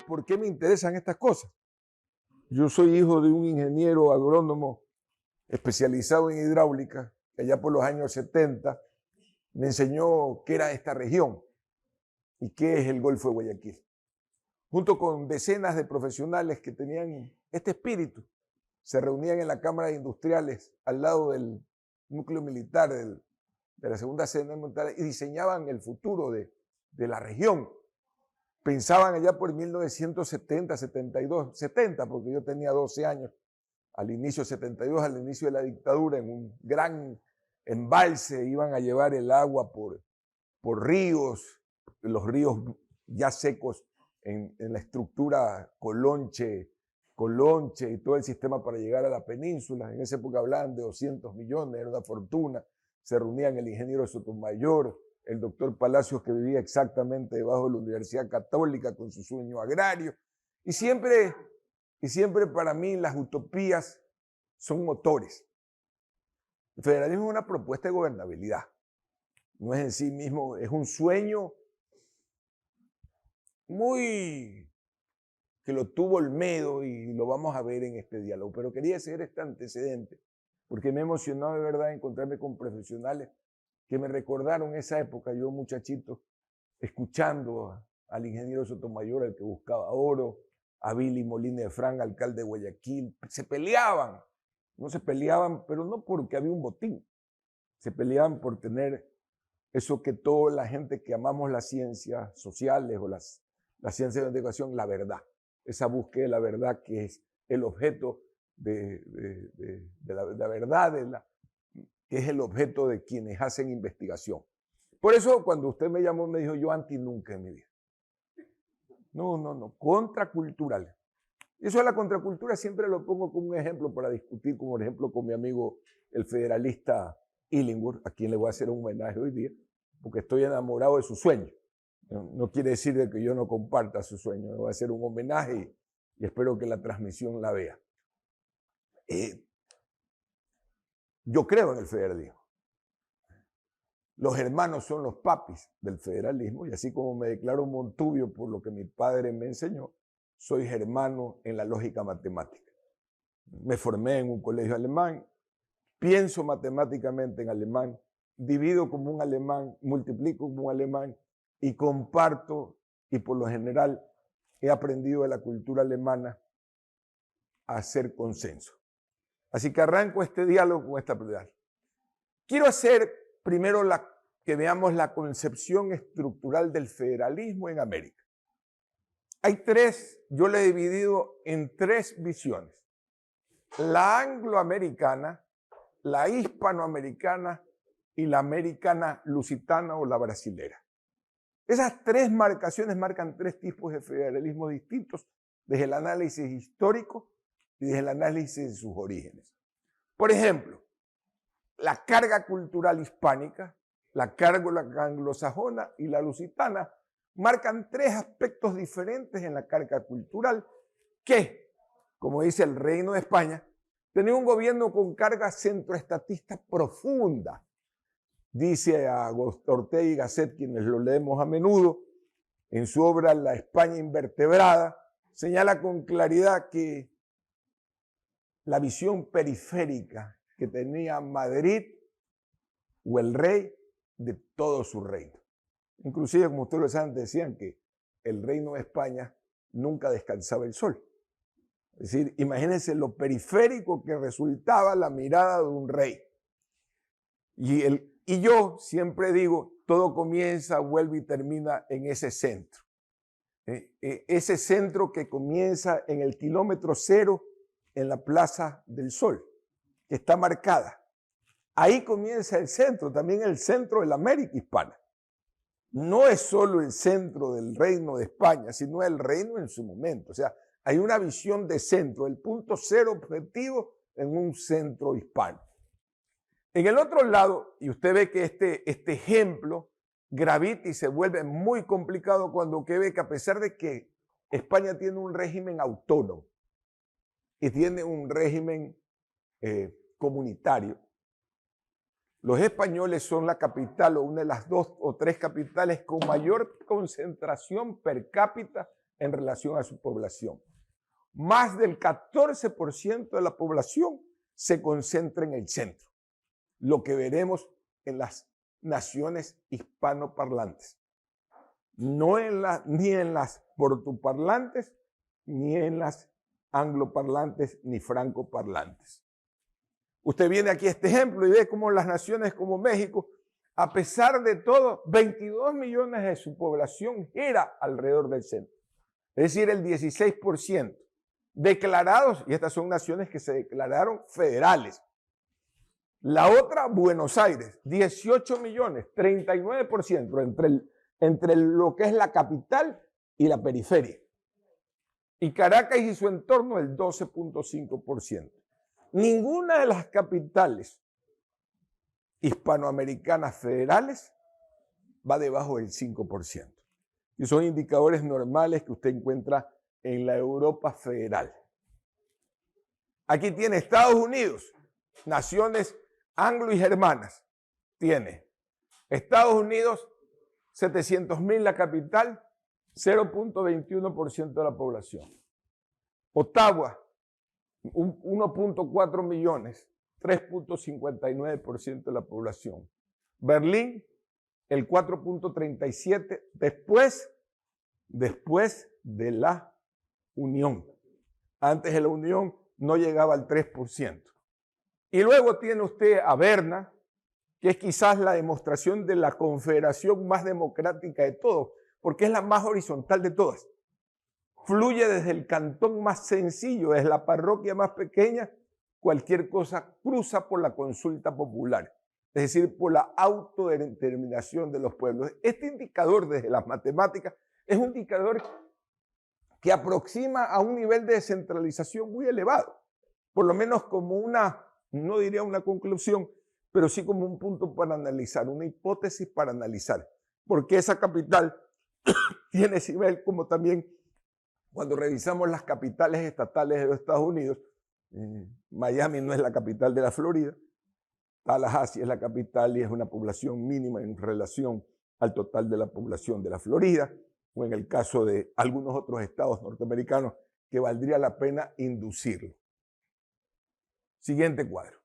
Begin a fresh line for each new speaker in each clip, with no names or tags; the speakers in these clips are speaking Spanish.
¿por qué me interesan estas cosas? Yo soy hijo de un ingeniero agrónomo especializado en hidráulica, que allá por los años 70 me enseñó qué era esta región y qué es el Golfo de Guayaquil. Junto con decenas de profesionales que tenían este espíritu, se reunían en la Cámara de Industriales al lado del núcleo militar de la Segunda Cena Militar y diseñaban el futuro de la región. Pensaban allá por 1970, 72, 70, porque yo tenía 12 años, al inicio 72, al inicio de la dictadura, en un gran embalse, iban a llevar el agua por ríos, los ríos ya secos en la estructura Colonche y todo el sistema para llegar a la península. En esa época hablaban de 200 millones, era una fortuna. Se reunían el ingeniero Sotomayor, el doctor Palacios, que vivía exactamente debajo de la Universidad Católica con su sueño agrario. Y siempre para mí las utopías son motores. El federalismo es una propuesta de gobernabilidad. No es en sí mismo, es un sueño muy que lo tuvo Olmedo y lo vamos a ver en este diálogo. Pero quería hacer este antecedente porque me emocionó de verdad encontrarme con profesionales que me recordaron esa época, yo muchachito, escuchando al ingeniero Sotomayor, el que buscaba oro, a Billy Molina de Fran, alcalde de Guayaquil. Se peleaban, no se peleaban, pero no porque había un botín, se peleaban por tener eso que toda la gente que amamos las ciencias sociales o las ciencias de la investigación, la verdad, esa búsqueda de la verdad que es el objeto de la verdad, que es el objeto de quienes hacen investigación. Por eso cuando usted me llamó me dijo, yo anti nunca en mi vida. No, contracultural. Eso de la contracultura siempre lo pongo como un ejemplo para discutir, como por ejemplo con mi amigo el federalista Illingworth, a quien le voy a hacer un homenaje hoy día, porque estoy enamorado de su sueño. No quiere decir de que yo no comparta su sueño, le voy a hacer un homenaje y espero que la transmisión la vea. Yo creo en el federalismo. Los hermanos son los papis del federalismo y así como me declaro Montubio por lo que mi padre me enseñó, soy germano en la lógica matemática. Me formé en un colegio alemán, pienso matemáticamente en alemán, divido como un alemán, multiplico como un alemán y comparto, y por lo general he aprendido de la cultura alemana a hacer consenso. Así que arranco este diálogo con esta prioridad. Quiero hacer primero que veamos la concepción estructural del federalismo en América. Hay tres, yo le he dividido en tres visiones. La angloamericana, la hispanoamericana y la americana lusitana o la brasilera. Esas tres marcaciones marcan tres tipos de federalismo distintos desde el análisis histórico y desde el análisis de sus orígenes. Por ejemplo, la carga cultural hispánica, la carga anglosajona y la lusitana marcan tres aspectos diferentes en la carga cultural que, como dice el Reino de España, tenía un gobierno con carga centroestatista profunda. Dice Augusto Ortega y Gasset, quienes lo leemos a menudo, en su obra La España invertebrada, señala con claridad que la visión periférica que tenía Madrid o el rey de todo su reino. Inclusive, como ustedes lo saben, decían que el reino de España nunca descansaba el sol. Es decir, imagínense lo periférico que resultaba la mirada de un rey. Y yo siempre digo, todo comienza, vuelve y termina en ese centro. Ese centro que comienza en el kilómetro cero en la Plaza del Sol, que está marcada. Ahí comienza el centro, también el centro de la América hispana. No es solo el centro del Reino de España, sino el reino en su momento. O sea, hay una visión de centro, el punto cero objetivo en un centro hispano. En el otro lado, y usted ve que este ejemplo gravita y se vuelve muy complicado cuando usted ve que a pesar de que España tiene un régimen autónomo y tiene un régimen comunitario, los españoles son la capital o una de las dos o tres capitales con mayor concentración per cápita en relación a su población. Más del 14% de la población se concentra en el centro, lo que veremos en las naciones hispanoparlantes. No ni en las portuparlantes, ni en las angloparlantes, ni francoparlantes. Usted viene aquí a este ejemplo y ve cómo las naciones como México, a pesar de todo, 22 millones de su población gira alrededor del centro. Es decir, el 16% declarados, y estas son naciones que se declararon federales. La otra, Buenos Aires, 18 millones, 39% entre lo que es la capital y la periferia. Y Caracas y su entorno, el 12.5%. Ninguna de las capitales hispanoamericanas federales va debajo del 5%. Y son indicadores normales que usted encuentra en la Europa federal. Aquí tiene Estados Unidos, naciones anglo y germanas. Tiene Estados Unidos, 700.000 la capital, 0.21% de la población. Ottawa, 1.4 millones, 3.59% de la población. Berlín, el 4.37%, después de la Unión. Antes de la Unión no llegaba al 3%. Y luego tiene usted a Berna, que es quizás la demostración de la confederación más democrática de todos, porque es la más horizontal de todas. Fluye desde el cantón más sencillo, desde la parroquia más pequeña, cualquier cosa cruza por la consulta popular, es decir, por la autodeterminación de los pueblos. Este indicador desde las matemáticas es un indicador que aproxima a un nivel de descentralización muy elevado, por lo menos como una, no diría una conclusión, pero sí como un punto para analizar, una hipótesis para analizar, porque esa capital tiene ese nivel como también cuando revisamos las capitales estatales de los Estados Unidos. Miami no es la capital de la Florida, Tallahassee es la capital y es una población mínima en relación al total de la población de la Florida, o en el caso de algunos otros estados norteamericanos que valdría la pena inducirlo. Siguiente cuadro.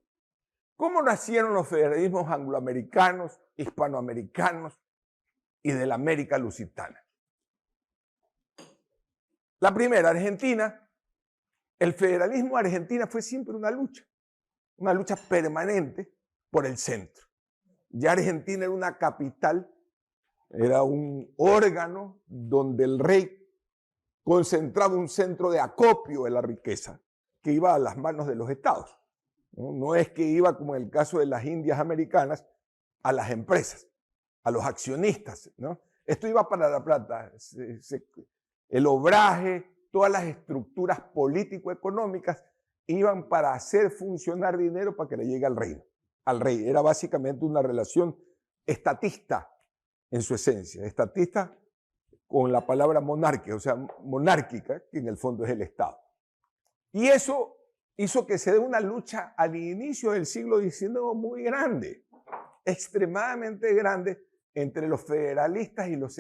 ¿Cómo nacieron los federalismos angloamericanos, hispanoamericanos y de la América lusitana? La primera, Argentina. El federalismo de Argentina fue siempre una lucha permanente por el centro. Ya Argentina era una capital, era un órgano donde el rey concentraba un centro de acopio de la riqueza que iba a las manos de los estados. No es que iba, como en el caso de las Indias americanas, a las empresas, a los accionistas, ¿no? Esto iba para la plata, el obraje, todas las estructuras político-económicas iban para hacer funcionar dinero para que le llegue al reino, al rey. Era básicamente una relación estatista en su esencia, estatista con la palabra monarquía, o sea, monárquica, que en el fondo es el Estado. Y eso hizo que se dé una lucha al inicio del siglo XIX muy grande, extremadamente grande, entre los federalistas y los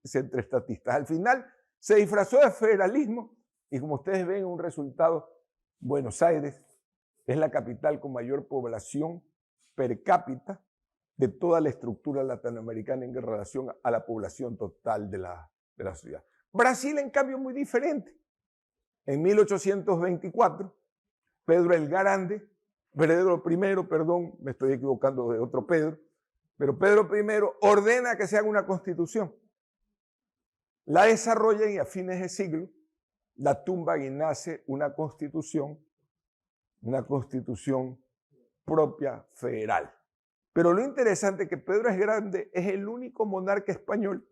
centroestatistas. Al final se disfrazó de federalismo y, como ustedes ven, un resultado: Buenos Aires es la capital con mayor población per cápita de toda la estructura latinoamericana en relación a la población total de la ciudad. Brasil, en cambio, muy diferente. En 1824, Pedro el Grande, Pedro I, perdón, me estoy equivocando de otro Pedro, pero Pedro I ordena que se haga una constitución. La desarrollan y a fines de siglo la tumban y nace una constitución propia federal. Pero lo interesante es que Pedro el Grande es el único monarca español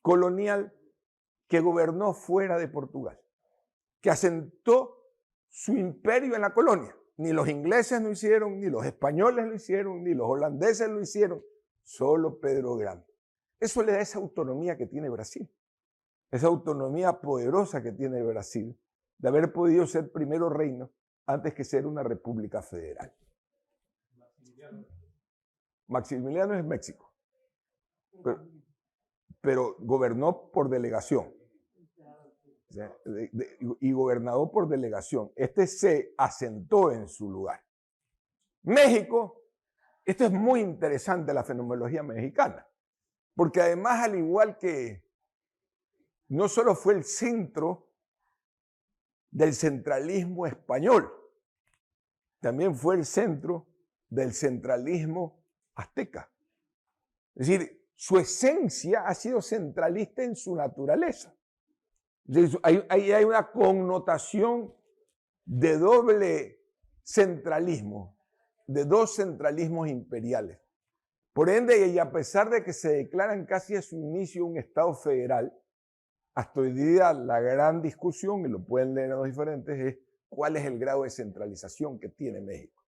colonial que gobernó fuera de Portugal, que asentó su imperio en la colonia. Ni los ingleses lo hicieron, ni los españoles lo hicieron, ni los holandeses lo hicieron, solo Pedro el Grande. Eso le da esa autonomía que tiene Brasil, esa autonomía poderosa que tiene Brasil, de haber podido ser primero reino antes que ser una república federal. Maximiliano es México, pero gobernó por delegación. O sea, y gobernador por delegación. Este se asentó en su lugar. México, esto es muy interesante, la fenomenología mexicana, porque además, al igual que no solo fue el centro del centralismo español, también fue el centro del centralismo azteca. Es decir, su esencia ha sido centralista en su naturaleza. Hay una connotación de doble centralismo, de dos centralismos imperiales. Por ende, y a pesar de que se declaran casi a su inicio un Estado federal, hasta hoy día la gran discusión, y lo pueden leer en los diferentes, es cuál es el grado de centralización que tiene México.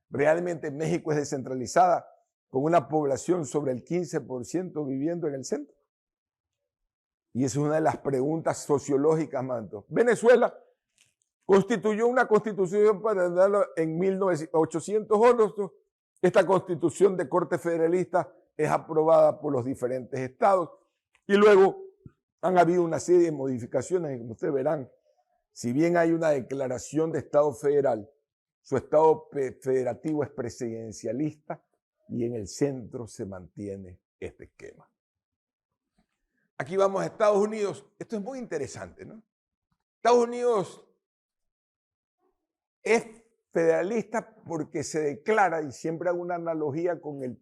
¿Realmente México es descentralizada con una población sobre el 15% viviendo en el centro? Y esa es una de las preguntas sociológicas, manto. Venezuela constituyó una constitución para darlo en 1811. Esta constitución de corte federalista es aprobada por los diferentes estados y luego han habido una serie de modificaciones. Como ustedes verán, si bien hay una declaración de Estado federal, su Estado federativo es presidencialista y en el centro se mantiene este esquema. Aquí vamos a Estados Unidos. Esto es muy interesante, ¿no? Estados Unidos es federalista porque se declara, y siempre hago una analogía con el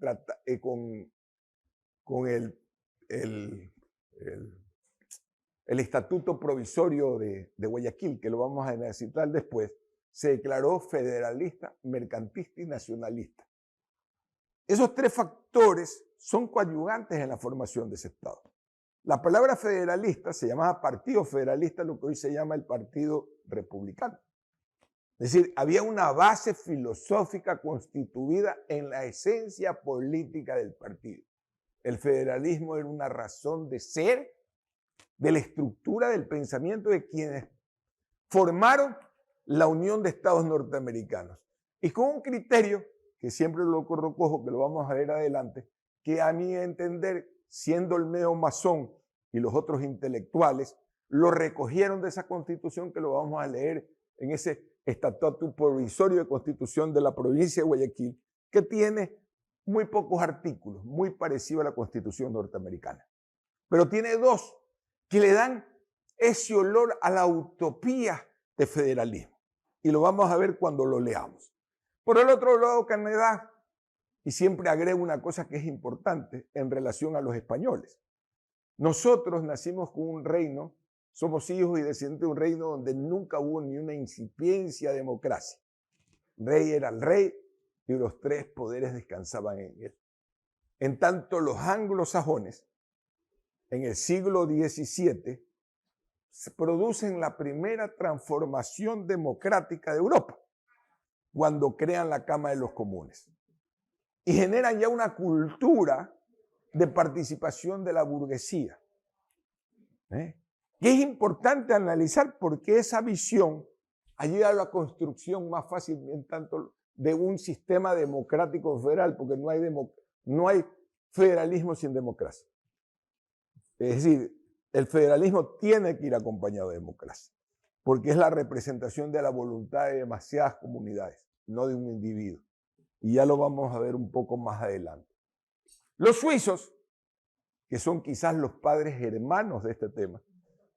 estatuto provisorio de Guayaquil, que lo vamos a necesitar después, se declaró federalista, mercantilista y nacionalista. Esos tres factores son coadyuvantes en la formación de ese Estado. La palabra federalista se llamaba Partido Federalista, lo que hoy se llama el Partido Republicano. Es decir, había una base filosófica constituida en la esencia política del partido. El federalismo era una razón de ser de la estructura del pensamiento de quienes formaron la Unión de Estados Norteamericanos. Y con un criterio, que siempre lo recojo, que lo vamos a ver adelante, que a mi entender, siendo el neomasón y los otros intelectuales, lo recogieron de esa constitución que lo vamos a leer en ese estatuto provisorio de constitución de la provincia de Guayaquil, que tiene muy pocos artículos, muy parecido a la constitución norteamericana. Pero tiene dos que le dan ese olor a la utopía de federalismo. Y lo vamos a ver cuando lo leamos. Por el otro lado, Canadá, y siempre agrego una cosa que es importante en relación a los españoles. Nosotros nacimos con un reino, somos hijos y descendientes de un reino donde nunca hubo ni una incipiencia de democracia. El rey era el rey y los tres poderes descansaban en él. En tanto, los anglosajones, en el siglo XVII, se producen la primera transformación democrática de Europa, cuando crean la Cámara de los Comunes. Y generan ya una cultura de participación de la burguesía. Y es importante analizar por qué esa visión ayuda a la construcción más fácil en tanto de un sistema democrático federal, porque no hay federalismo sin democracia. Es decir, el federalismo tiene que ir acompañado de democracia, porque es la representación de la voluntad de demasiadas comunidades, no de un individuo. Y ya lo vamos a ver un poco más adelante. Los suizos, que son quizás los padres hermanos de este tema,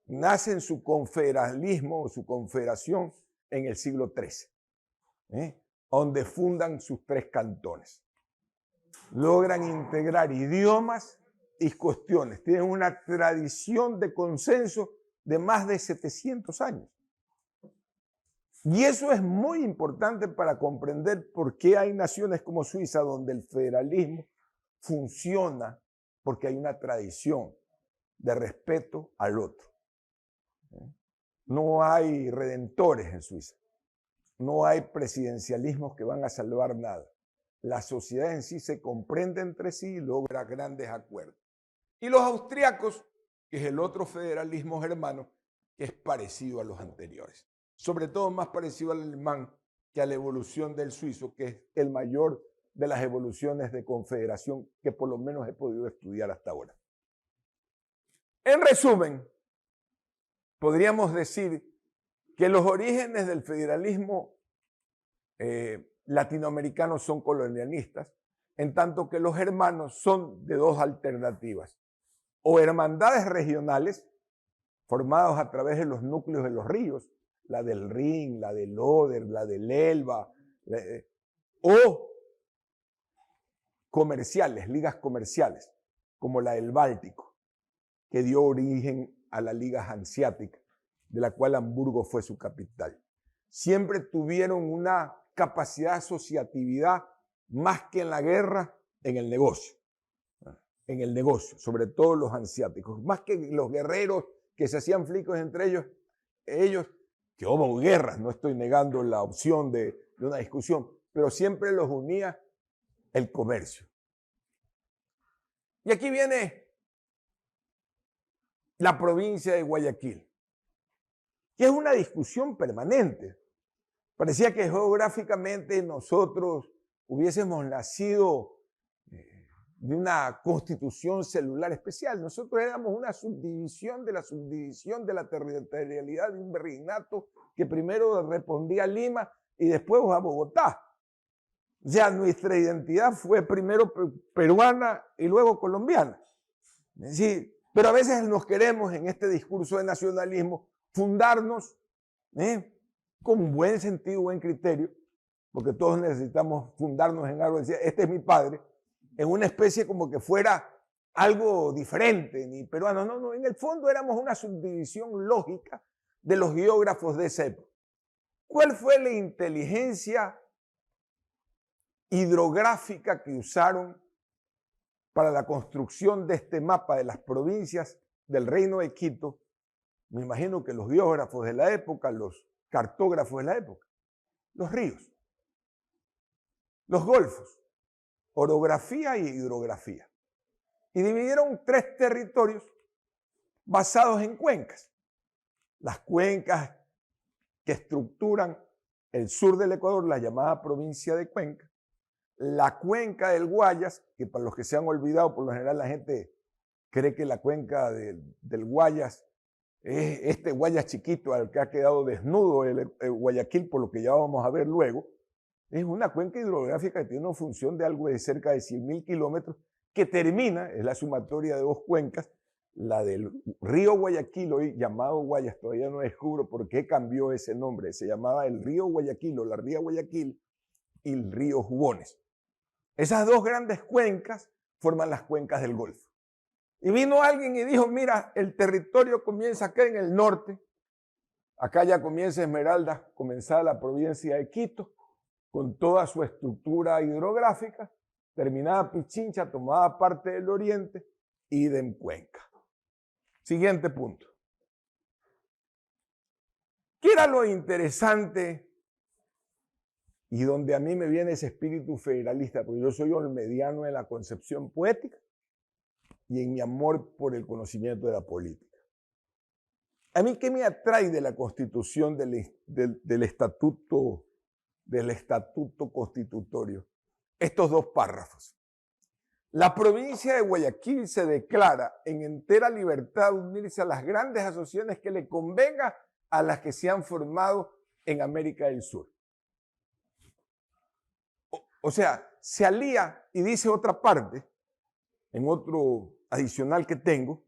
nacen su confederalismo o su confederación en el siglo XIII, donde fundan sus tres cantones. Logran integrar idiomas y cuestiones. Tienen una tradición de consenso de más de 700 años. Y eso es muy importante para comprender por qué hay naciones como Suiza donde el federalismo funciona, porque hay una tradición de respeto al otro. No hay redentores en Suiza. No hay presidencialismos que van a salvar nada. La sociedad en sí se comprende entre sí y logra grandes acuerdos. Y los austriacos, que es el otro federalismo germano, que es parecido a los anteriores. Sobre todo más parecido al alemán que a la evolución del suizo, que es el mayor de las evoluciones de confederación que por lo menos he podido estudiar hasta ahora. En resumen, podríamos decir que los orígenes del federalismo latinoamericano son colonialistas, en tanto que los hermanos son de dos alternativas: o hermandades regionales formadas a través de los núcleos de los ríos, la del Rin, la del Oder, la del Elba, o comerciales, ligas comerciales, como la del Báltico, que dio origen a la Liga Hanseática, de la cual Hamburgo fue su capital. Siempre tuvieron una capacidad de asociatividad más que en la guerra, en el negocio, sobre todo los hanseáticos, más que los guerreros que se hacían flicos entre ellos, que hubo guerras, no estoy negando la opción de una discusión, pero siempre los unía el comercio. Y aquí viene la provincia de Guayaquil, que es una discusión permanente. Parecía que geográficamente nosotros hubiésemos nacido de una constitución celular especial. Nosotros éramos una subdivisión de la territorialidad de un virreinato que primero respondía a Lima y después a Bogotá. Ya nuestra identidad fue primero peruana y luego colombiana. Es decir, pero a veces nos queremos en este discurso de nacionalismo fundarnos con buen sentido, buen criterio, porque todos necesitamos fundarnos en algo, decir, este es mi padre, en una especie como que fuera algo diferente, ni peruano. No, en el fondo éramos una subdivisión lógica de los geógrafos de esa época. ¿Cuál fue la inteligencia hidrográfica que usaron para la construcción de este mapa de las provincias del Reino de Quito? Me imagino que los geógrafos de la época, los cartógrafos de la época, los ríos, los golfos, orografía y hidrografía. Y dividieron 3 territorios basados en cuencas. Las cuencas que estructuran el sur del Ecuador, la llamada provincia de Cuenca, la cuenca del Guayas, que para los que se han olvidado, por lo general la gente cree que la cuenca del Guayas es este Guayas chiquito al que ha quedado desnudo el Guayaquil, por lo que ya vamos a ver luego. Es una cuenca hidrográfica que tiene una función de algo de cerca de 100.000 kilómetros, que termina, es la sumatoria de 2 cuencas, la del río Guayaquil, hoy llamado Guayas, todavía no descubro por qué cambió ese nombre, se llamaba el río Guayaquil o la ría Guayaquil y el río Jubones. Esas 2 grandes cuencas forman las cuencas del Golfo. Y vino alguien y dijo, mira, el territorio comienza acá en el norte, acá ya comienza Esmeralda, comenzada la provincia de Quito, con toda su estructura hidrográfica, terminada Pichincha, tomada parte del oriente, idem Cuenca. Siguiente punto. ¿Qué era lo interesante y donde a mí me viene ese espíritu federalista? Porque yo soy olmediano en la concepción poética y en mi amor por el conocimiento de la política. ¿A mí qué me atrae de la constitución del estatuto constitutorio? Estos 2 párrafos. La provincia de Guayaquil se declara en entera libertad de unirse a las grandes asociaciones que le convenga a las que se han formado en América del Sur. O sea, se alía, y dice otra parte, en otro adicional que tengo,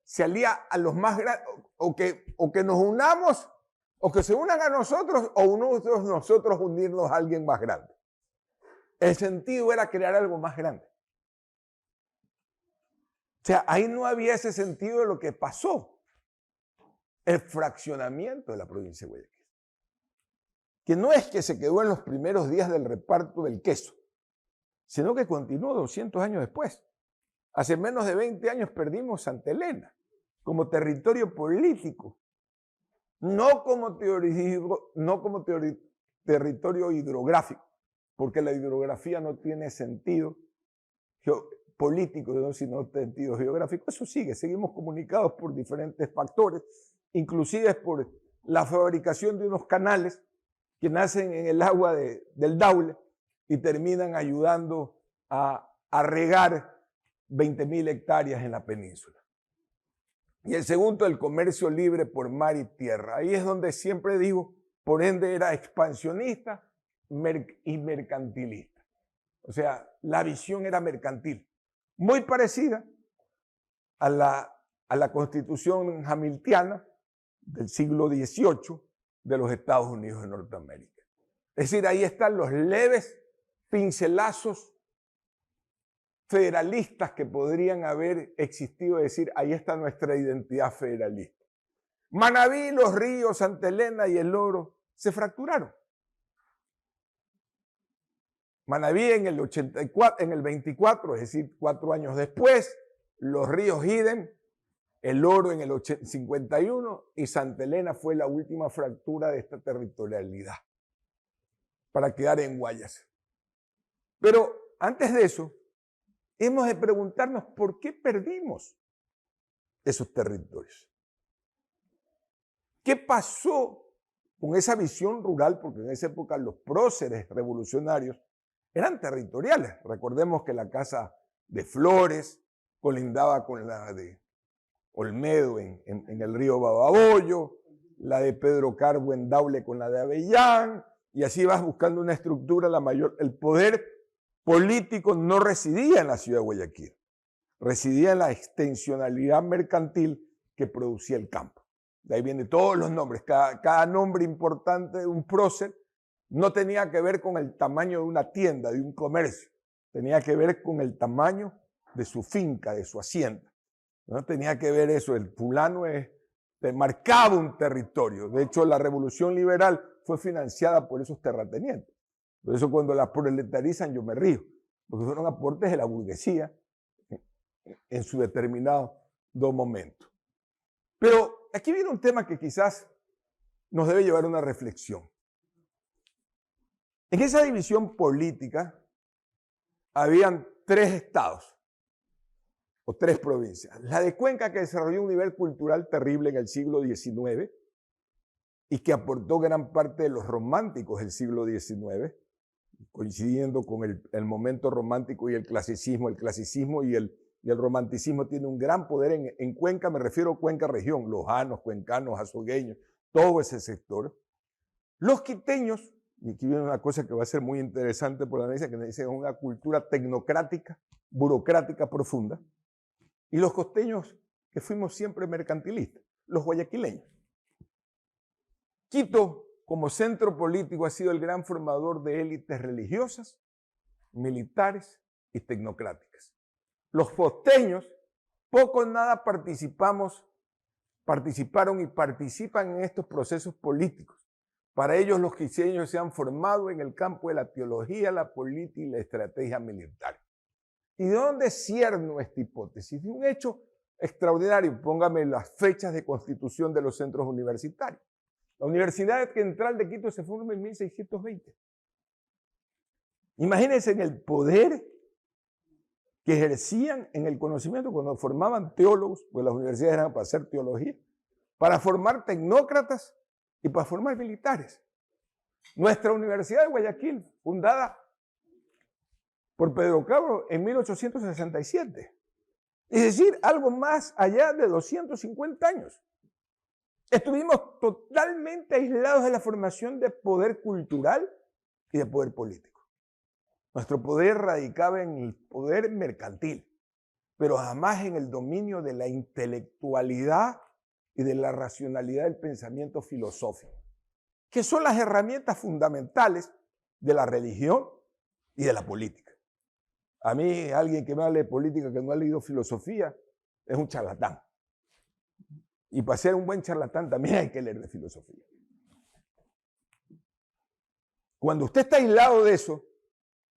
se alía a los más grandes, o que nos unamos, o que se unan a nosotros, o nosotros unirnos a alguien más grande. El sentido era crear algo más grande. O sea, ahí no había ese sentido de lo que pasó. El fraccionamiento de la provincia de Guayaquil. Que no es que se quedó en los primeros días del reparto del queso, sino que continuó 200 años después. Hace menos de 20 años perdimos Santa Elena como territorio político, no como territorio hidrográfico, porque la hidrografía no tiene sentido político, sino sentido geográfico. Eso seguimos comunicados por diferentes factores, inclusive por la fabricación de unos canales que nacen en el agua del Daule y terminan ayudando a regar 20.000 hectáreas en la península. Y el segundo, el comercio libre por mar y tierra. Ahí es donde siempre digo, por ende era expansionista y mercantilista. O sea, la visión era mercantil, muy parecida a la constitución hamiltiana del siglo XVIII de los Estados Unidos de Norteamérica. Es decir, ahí están los leves pincelazos federalistas que podrían haber existido, es decir, ahí está nuestra identidad federalista. Manabí, Los Ríos, Santa Elena y El Oro se fracturaron. Manabí en el 84, en el 24, es decir, 4 años después, Los Ríos idem, El Oro en el 51 y Santa Elena fue la última fractura de esta territorialidad para quedar en Guayas. Pero antes de eso, hemos de preguntarnos por qué perdimos esos territorios. ¿Qué pasó con esa visión rural? Porque en esa época los próceres revolucionarios eran territoriales. Recordemos que la casa de Flores colindaba con la de Olmedo en el río Babahoyo, la de Pedro Carbo en Daule con la de Avellán, y así vas buscando una estructura, el poder político no residía en la ciudad de Guayaquil, residía en la extensionalidad mercantil que producía el campo. De ahí vienen todos los nombres, cada nombre importante de un prócer no tenía que ver con el tamaño de una tienda, de un comercio, tenía que ver con el tamaño de su finca, de su hacienda. No tenía que ver eso, el fulano te marcaba un territorio. De hecho, la revolución liberal fue financiada por esos terratenientes. Por eso cuando la proletarizan yo me río, porque fueron aportes de la burguesía en su determinado momento. Pero aquí viene un tema que quizás nos debe llevar a una reflexión. En esa división política habían 3 estados o 3 provincias. La de Cuenca, que desarrolló un nivel cultural terrible en el siglo XIX y que aportó gran parte de los románticos del siglo XIX, coincidiendo con el momento romántico y el clasicismo. El clasicismo y el romanticismo tienen un gran poder en Cuenca, me refiero a Cuenca región, lojanos, cuencanos, azogueños, todo ese sector. Los quiteños, y aquí viene una cosa que va a ser muy interesante por la análisis, que dicen una cultura tecnocrática, burocrática profunda, y los costeños, que fuimos siempre mercantilistas, los guayaquileños. Quito, como centro político, ha sido el gran formador de élites religiosas, militares y tecnocráticas. Los costeños, poco o nada participaron y participan en estos procesos políticos. Para ellos, los quiteños se han formado en el campo de la teología, la política y la estrategia militar. ¿Y de dónde cierno esta hipótesis? De un hecho extraordinario. Póngame las fechas de constitución de los centros universitarios. La Universidad Central de Quito se forma en 1620. Imagínense en el poder que ejercían en el conocimiento cuando formaban teólogos, pues las universidades eran para hacer teología, para formar tecnócratas y para formar militares. Nuestra Universidad de Guayaquil, fundada por Pedro Cabro en 1867. Es decir, algo más allá de 250 años. Estuvimos totalmente aislados de la formación de poder cultural y de poder político. Nuestro poder radicaba en el poder mercantil, pero jamás en el dominio de la intelectualidad y de la racionalidad del pensamiento filosófico, que son las herramientas fundamentales de la religión y de la política. A mí, alguien que me hable de política que no ha leído filosofía es un charlatán. Y para ser un buen charlatán también hay que leer de filosofía. Cuando usted está aislado de eso,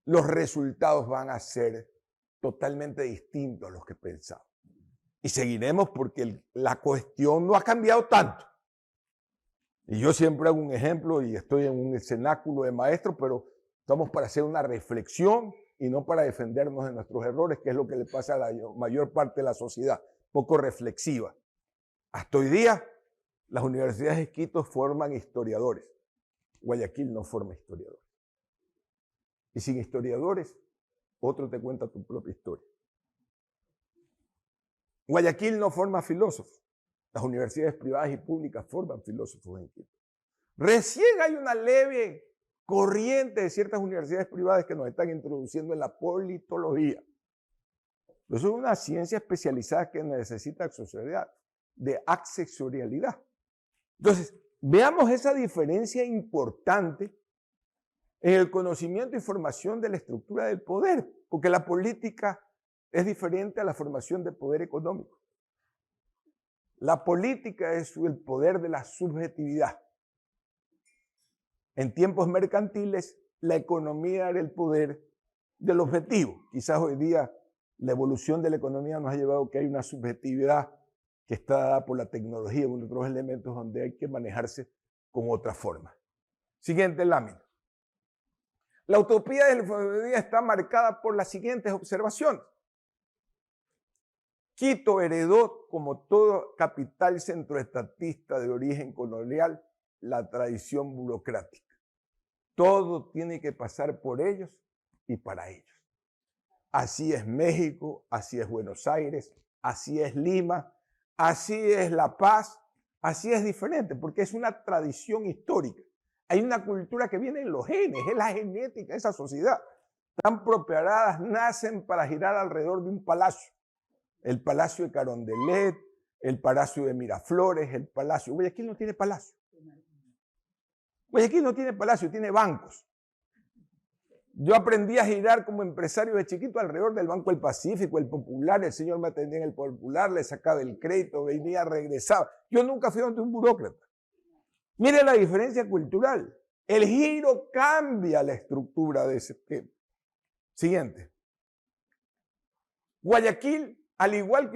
los resultados van a ser totalmente distintos a los que pensaba. Y seguiremos porque la cuestión no ha cambiado tanto. Y yo siempre hago un ejemplo y estoy en un cenáculo de maestros, pero estamos para hacer una reflexión y no para defendernos de nuestros errores, que es lo que le pasa a la mayor parte de la sociedad, poco reflexiva. Hasta hoy día, las universidades de Quito forman historiadores. Guayaquil no forma historiadores. Y sin historiadores, otro te cuenta tu propia historia. Guayaquil no forma filósofos. Las universidades privadas y públicas forman filósofos en Quito. Recién hay una leve corriente de ciertas universidades privadas que nos están introduciendo en la politología. Eso es una ciencia especializada que necesita accesorialidad. Entonces, veamos esa diferencia importante en el conocimiento y formación de la estructura del poder, porque la política es diferente a la formación de poder económico. La política es el poder de la subjetividad. En tiempos mercantiles, la economía era el poder del objetivo. Quizás hoy día la evolución de la economía nos ha llevado a que hay una subjetividad que está dada por la tecnología y otros elementos donde hay que manejarse con otra forma. Siguiente lámina. La utopía de la economía está marcada por las siguientes observaciones. Quito heredó, como todo capital centroestatista de origen colonial, la tradición burocrática. Todo tiene que pasar por ellos y para ellos. Así es México, así es Buenos Aires, así es Lima, así es La Paz, así es diferente, porque es una tradición histórica. Hay una cultura que viene en los genes, es la genética de esa sociedad. Están preparadas, nacen para girar alrededor de un palacio. El Palacio de Carondelet, el Palacio de Miraflores, el Palacio... Guayaquil no tiene palacio. Guayaquil no tiene palacio, tiene bancos. Yo aprendí a girar como empresario de chiquito alrededor del Banco del Pacífico, el Popular, el señor me atendía en el Popular, le sacaba el crédito, venía, regresaba. Yo nunca fui donde un burócrata. Mire la diferencia cultural. El giro cambia la estructura de ese tema. Siguiente. Guayaquil, al igual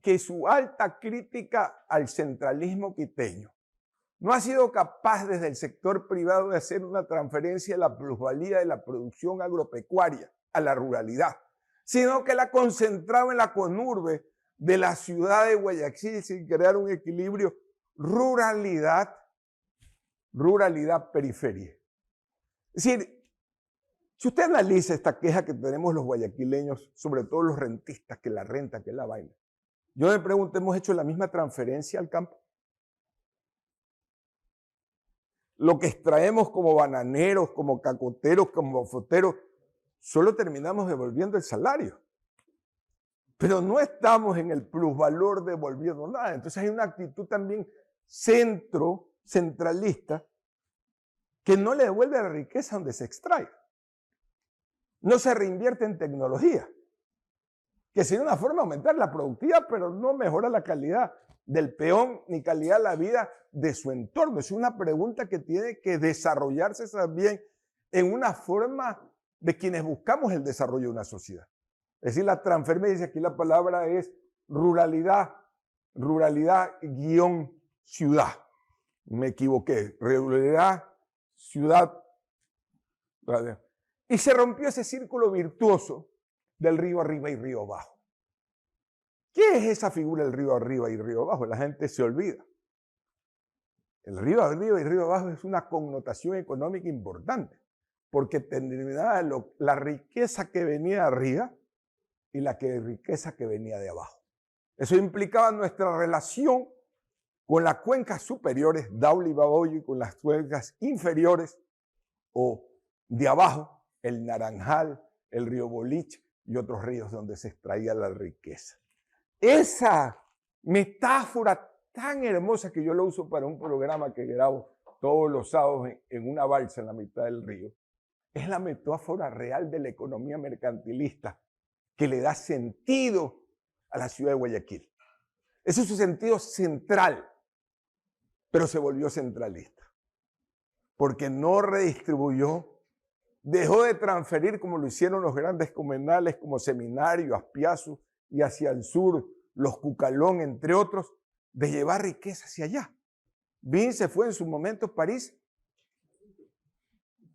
que su alta crítica al centralismo quiteño, no ha sido capaz desde el sector privado de hacer una transferencia de la plusvalía de la producción agropecuaria a la ruralidad, sino que la concentraba en la conurbe de la ciudad de Guayaquil sin crear un equilibrio ruralidad-periferia. Es decir, si usted analiza esta queja que tenemos los guayaquileños, sobre todo los rentistas, que la renta, que la vaina, yo me pregunto, ¿hemos hecho la misma transferencia al campo? Lo que extraemos como bananeros, como cacoteros, como foteros, solo terminamos devolviendo el salario. Pero no estamos en el plusvalor devolviendo nada. Entonces hay una actitud también centralista, que no le devuelve la riqueza donde se extrae. No se reinvierte en tecnología, que sería una forma de aumentar la productividad, pero no mejora la calidad del peón ni calidad de la vida de su entorno. Es una pregunta que tiene que desarrollarse también en una forma de quienes buscamos el desarrollo de una sociedad. Es decir, la transferencia, aquí la palabra es ruralidad guión ciudad. Me equivoqué, ruralidad, ciudad. Y se rompió ese círculo virtuoso del río arriba y río abajo. ¿Qué es esa figura del río arriba y río abajo? La gente se olvida. El río arriba y río abajo es una connotación económica importante, porque determinaba la riqueza que venía de arriba y la riqueza que venía de abajo. Eso implicaba nuestra relación con las cuencas superiores, Daule y Baboyo, y con las cuencas inferiores o de abajo, el Naranjal, el río Boliche y otros ríos donde se extraía la riqueza. Esa metáfora tan hermosa que yo la uso para un programa que grabo todos los sábados en una balsa en la mitad del río, es la metáfora real de la economía mercantilista que le da sentido a la ciudad de Guayaquil. Ese es su sentido central, pero se volvió centralista, porque no redistribuyó. Dejó de transferir como lo hicieron los grandes comunales como Seminario, Aspiazu y hacia el sur los Cucalón, entre otros, de llevar riqueza hacia allá. Vince fue en su momento a París.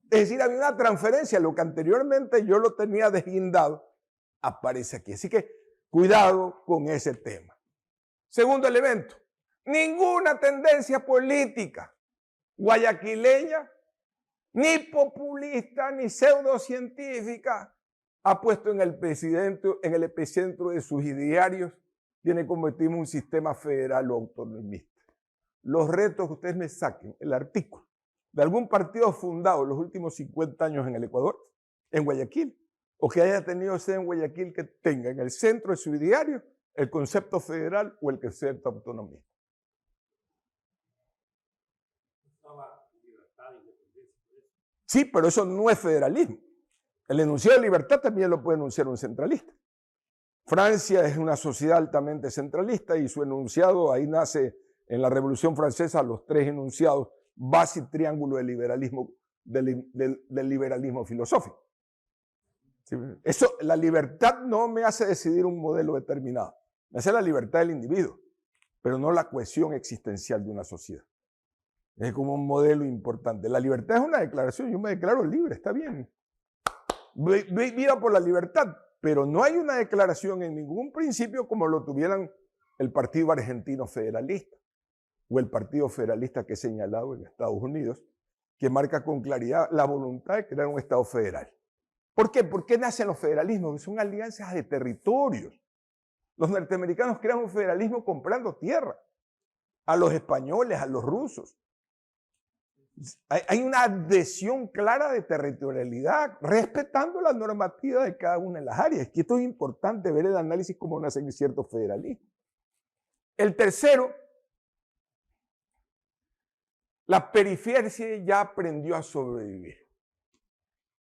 Es decir, había una transferencia, lo que anteriormente yo lo tenía desguindado, aparece aquí. Así que cuidado con ese tema. Segundo elemento, ninguna tendencia política guayaquileña, ni populista, ni pseudocientífica, ha puesto en el epicentro de sus idearios tiene como objetivo un sistema federal o autonomista. Los retos que ustedes me saquen, el artículo de algún partido fundado en los últimos 50 años en el Ecuador, en Guayaquil, o que haya tenido sede en Guayaquil, que tenga en el centro de su ideario el concepto federal o el concepto autonomista. Sí, pero eso no es federalismo. El enunciado de libertad también lo puede enunciar un centralista. Francia es una sociedad altamente centralista y su enunciado, ahí nace en la Revolución Francesa los tres enunciados, base y triángulo del liberalismo, del liberalismo filosófico. Eso, la libertad no me hace decidir un modelo determinado, me hace la libertad del individuo, pero no la cohesión existencial de una sociedad. Es como un modelo importante. La libertad es una declaración, yo me declaro libre, está bien. Viva por la libertad, pero no hay una declaración en ningún principio como lo tuvieran el Partido Argentino Federalista o el Partido Federalista que he señalado en Estados Unidos, que marca con claridad la voluntad de crear un Estado federal. ¿Por qué? ¿Por qué nacen los federalismos? Que son alianzas de territorios. Los norteamericanos crean un federalismo comprando tierra a los españoles, a los rusos. Hay una adhesión clara de territorialidad, respetando la normativa de cada una de las áreas. Y esto es importante ver el análisis cómo nace en cierto federalismo. El tercero, la periferia ya aprendió a sobrevivir.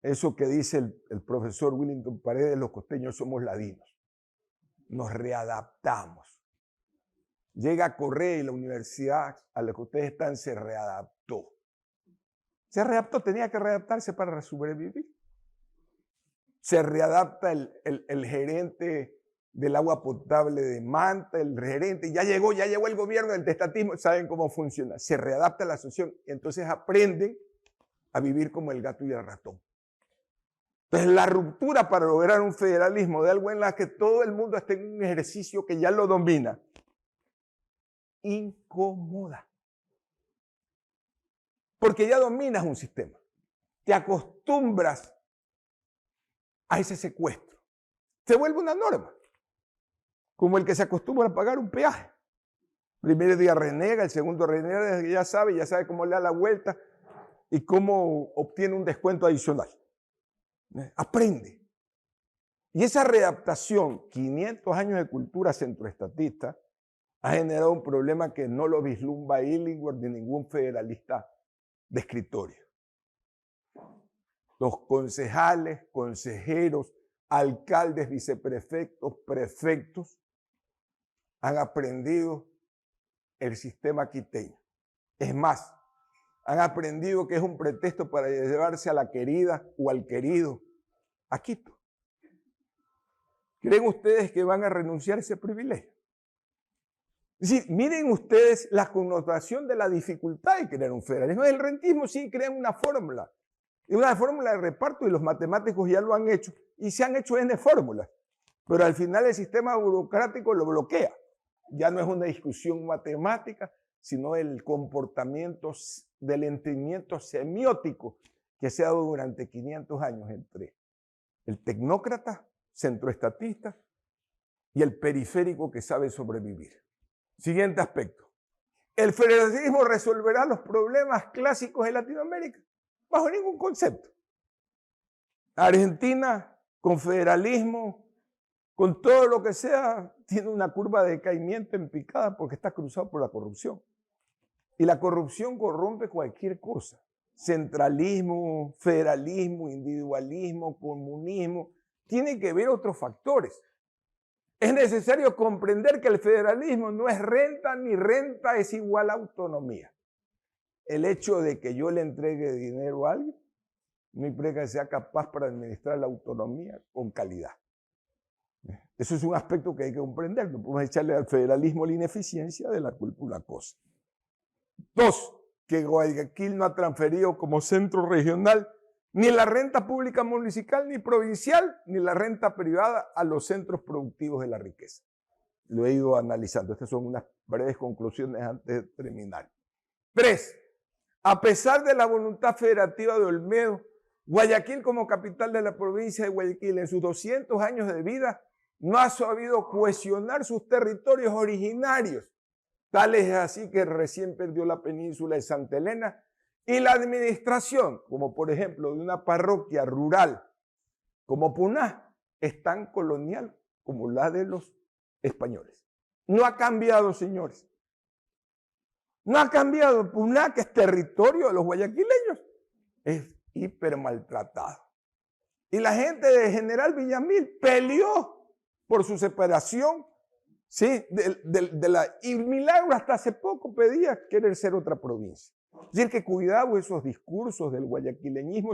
Eso que dice el profesor Willington Paredes, los costeños somos ladinos. Nos readaptamos. Llega Correa y la universidad a la que ustedes están se readaptó. Se readaptó, tenía que readaptarse para sobrevivir. Se readapta el gerente del agua potable de Manta, el gerente, ya llegó el gobierno del testatismo, saben cómo funciona. Se readapta la asociación y entonces aprenden a vivir como el gato y el ratón. Entonces la ruptura para lograr un federalismo de algo en la que todo el mundo esté en un ejercicio que ya lo domina, incomoda. Porque ya dominas un sistema, te acostumbras a ese secuestro, se vuelve una norma, como el que se acostumbra a pagar un peaje. El primer día renega, el segundo renega, ya sabe cómo le da la vuelta y cómo obtiene un descuento adicional. Aprende. Y esa readaptación, 500 años de cultura centroestatista, ha generado un problema que no lo vislumbra Illingworth ni ningún federalista de escritorio. Los concejales, consejeros, alcaldes, viceprefectos, prefectos han aprendido el sistema quiteño. Es más, han aprendido que es un pretexto para llevarse a la querida o al querido a Quito. ¿Creen ustedes que van a renunciar a ese privilegio? Es decir, miren ustedes la connotación de la dificultad de crear un federalismo. El rentismo sí crea una fórmula de reparto y los matemáticos ya lo han hecho y se han hecho N fórmulas, pero al final el sistema burocrático lo bloquea. Ya no es una discusión matemática, sino el comportamiento del entendimiento semiótico que se ha dado durante 500 años entre el tecnócrata, centroestatista y el periférico que sabe sobrevivir. Siguiente aspecto. ¿El federalismo resolverá los problemas clásicos de Latinoamérica? Bajo ningún concepto. Argentina, con federalismo, con todo lo que sea, tiene una curva de decaimiento en picada porque está cruzado por la corrupción. Y la corrupción corrompe cualquier cosa. Centralismo, federalismo, individualismo, comunismo. Tiene que ver otros factores. Es necesario comprender que el federalismo no es renta, ni renta es igual a autonomía. El hecho de que yo le entregue dinero a alguien no implica que sea capaz para administrar la autonomía con calidad. Eso es un aspecto que hay que comprender. No podemos echarle al federalismo la ineficiencia de la culpa una cosa. 2, que Guayaquil no ha transferido como centro regional ni la renta pública municipal ni provincial, ni la renta privada a los centros productivos de la riqueza. Lo he ido analizando. Estas son unas breves conclusiones antes de terminar. 3, a pesar de la voluntad federativa de Olmedo, Guayaquil como capital de la provincia de Guayaquil en sus 200 años de vida no ha sabido cohesionar sus territorios originarios. Tal es así que recién perdió la península de Santa Elena y la administración, como por ejemplo de una parroquia rural como Puná, es tan colonial como la de los españoles. No ha cambiado, señores. No ha cambiado. Puná, que es territorio de los guayaquileños, es hiper maltratado. Y la gente de General Villamil peleó por su separación, ¿sí? Y Milagro hasta hace poco pedía querer ser otra provincia. Es decir, que cuidado esos discursos del guayaquileñismo,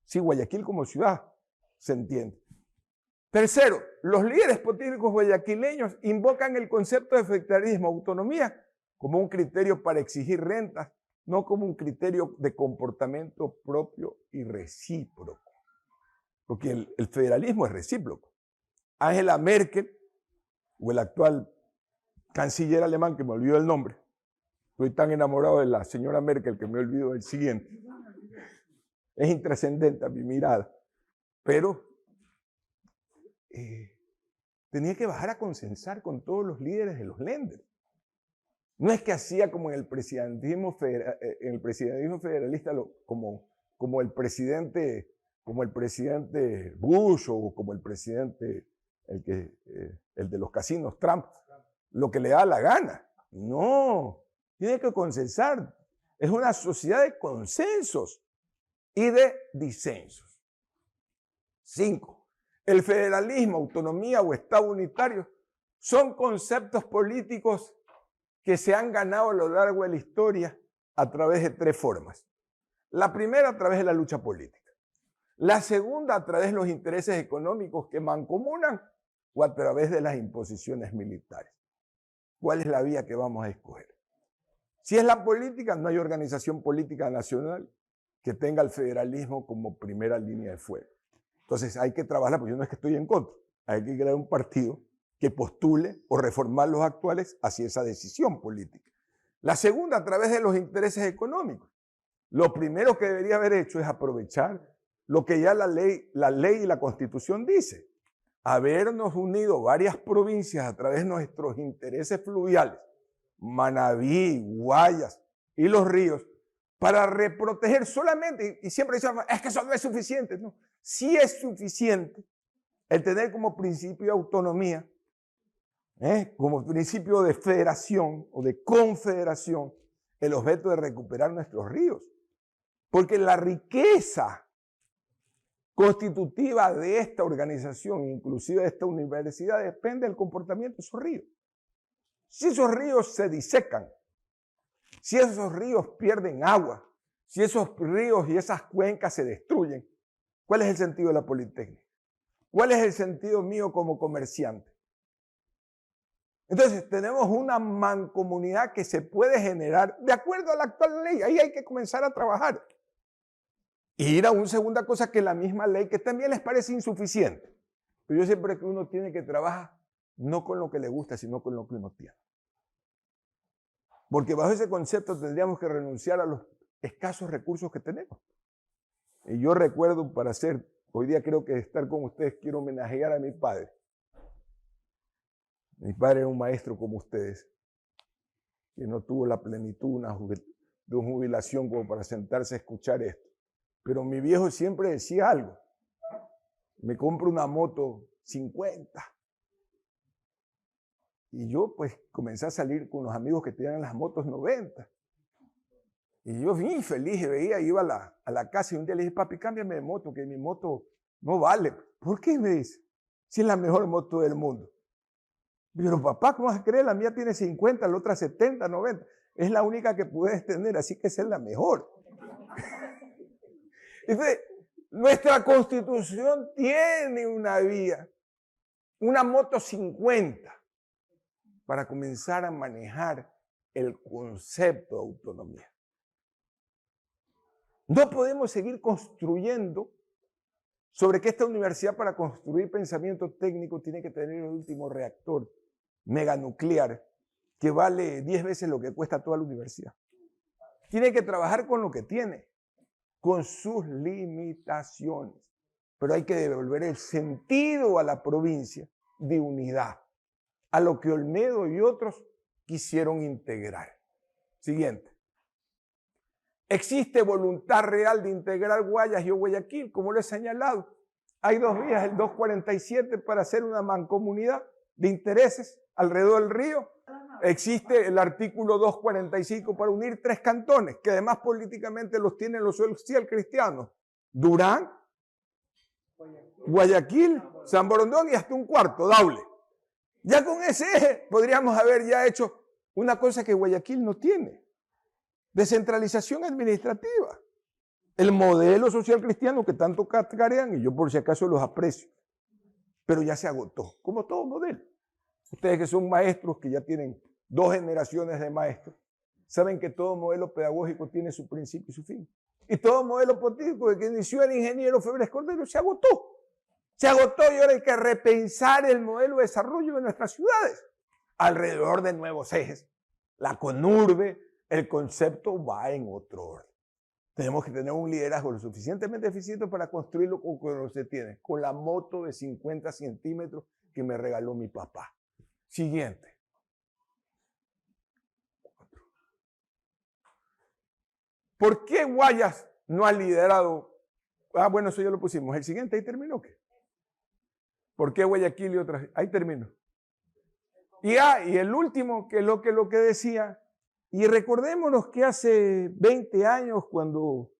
sí, Guayaquil como ciudad, se entiende. Tercero, los líderes políticos guayaquileños invocan el concepto de federalismo, autonomía, como un criterio para exigir rentas, no como un criterio de comportamiento propio y recíproco. Porque el federalismo es recíproco. Angela Merkel, o el actual canciller alemán, que me olvidó el nombre, estoy tan enamorado de la señora Merkel que me olvido del siguiente. Es intrascendente a mi mirada. Pero tenía que bajar a consensar con todos los líderes de los lenders. No es que hacía como en el presidentismo federalista, como el presidente Bush o como el presidente, el de los casinos, Trump, lo que le da la gana. No, tiene que consensar. Es una sociedad de consensos y de disensos. 5. El federalismo, autonomía o Estado unitario son conceptos políticos que se han ganado a lo largo de la historia a través de 3 formas. La primera, a través de la lucha política. La segunda, a través de los intereses económicos que mancomunan o a través de las imposiciones militares. ¿Cuál es la vía que vamos a escoger? Si es la política, no hay organización política nacional que tenga el federalismo como primera línea de fuego. Entonces hay que trabajar, porque yo no es que estoy en contra, hay que crear un partido que postule o reformar los actuales hacia esa decisión política. La segunda, a través de los intereses económicos. Lo primero que debería haber hecho es aprovechar lo que ya la ley y la Constitución dice. Habernos unido varias provincias a través de nuestros intereses fluviales, Manabí, Guayas y los ríos, para reproteger solamente, y siempre dicen, es que eso no es suficiente. No, sí es suficiente el tener como principio de autonomía, como principio de federación o de confederación, el objeto de recuperar nuestros ríos. Porque la riqueza constitutiva de esta organización, inclusive de esta universidad, depende del comportamiento de esos ríos. Si esos ríos se disecan, si esos ríos pierden agua, si esos ríos y esas cuencas se destruyen, ¿cuál es el sentido de la Politécnica? ¿Cuál es el sentido mío como comerciante? Entonces, tenemos una mancomunidad que se puede generar de acuerdo a la actual ley. Ahí hay que comenzar a trabajar. Y ir a una segunda cosa que la misma ley, que también les parece insuficiente. Pero yo siempre creo que uno tiene que trabajar no con lo que le gusta, sino con lo que uno tiene. Porque bajo ese concepto tendríamos que renunciar a los escasos recursos que tenemos. Y yo recuerdo, hoy día creo que estar con ustedes, quiero homenajear a mi padre. Mi padre era un maestro como ustedes, que no tuvo la plenitud de una jubilación como para sentarse a escuchar esto. Pero mi viejo siempre decía algo. Me compro una moto 50. Y yo pues comencé a salir con los amigos que tenían las motos 90. Y yo bien feliz, iba a la casa y un día le dije, papi, cámbiame de moto, que mi moto no vale. ¿Por qué? Me dice, si es la mejor moto del mundo. Pero papá, ¿cómo vas a creer? La mía tiene 50, la otra 70, 90. Es la única que puedes tener, así que esa es la mejor. Entonces, nuestra Constitución tiene una vía, una moto 50, para comenzar a manejar el concepto de autonomía. No podemos seguir construyendo sobre que esta universidad, para construir pensamiento técnico, tiene que tener el último reactor meganuclear que vale 10 veces lo que cuesta toda la universidad. Tiene que trabajar con lo que tiene, con sus limitaciones. Pero hay que devolver el sentido a la provincia de unidad, a lo que Olmedo y otros quisieron integrar. Siguiente. Existe voluntad real de integrar Guayas y Guayaquil, como lo he señalado. Hay 2 vías, el 247 para hacer una mancomunidad de intereses alrededor del río. Existe el artículo 245 para unir 3 cantones, que además políticamente los tienen los social-cristianos. Durán, Guayaquil, San Borondón y hasta un cuarto, Daule. Ya con ese eje podríamos haber ya hecho una cosa que Guayaquil no tiene. Descentralización administrativa. El modelo social cristiano que tanto cacarean, y yo por si acaso los aprecio, pero ya se agotó, como todo modelo. Ustedes que son maestros, que ya tienen 2 generaciones de maestros, saben que todo modelo pedagógico tiene su principio y su fin. Y todo modelo político que inició el ingeniero Febres Cordero se agotó. Se agotó y ahora hay que repensar el modelo de desarrollo de nuestras ciudades alrededor de nuevos ejes. La conurbe, el concepto va en otro orden. Tenemos que tener un liderazgo lo suficientemente eficiente para construirlo con lo que se tiene, con la moto de 50 centímetros que me regaló mi papá. Siguiente. ¿Por qué Guayas no ha liderado? Ah, bueno, eso ya lo pusimos. El siguiente, ahí terminó. ¿Qué? ¿Por qué Guayaquil y otras? Ahí terminó. Y el último, que es lo que decía, y recordémonos que hace 20 años, cuando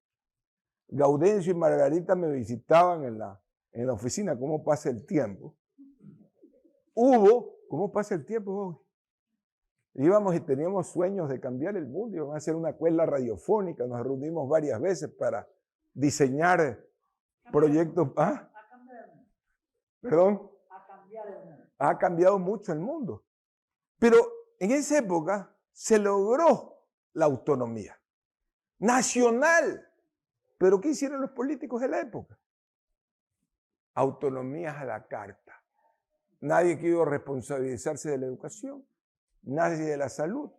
Gaudencio y Margarita me visitaban en la oficina, ¿cómo pasa el tiempo? ¿Cómo pasa el tiempo hoy? Íbamos y teníamos sueños de cambiar el mundo, íbamos a hacer una escuela radiofónica, nos reunimos varias veces para diseñar proyectos. ¿Ah? ¿Perdón? Ha cambiado mucho el mundo. Pero en esa época se logró la autonomía nacional. ¿Pero qué hicieron los políticos de la época? Autonomías a la carta. Nadie quiso responsabilizarse de la educación, nadie de la salud.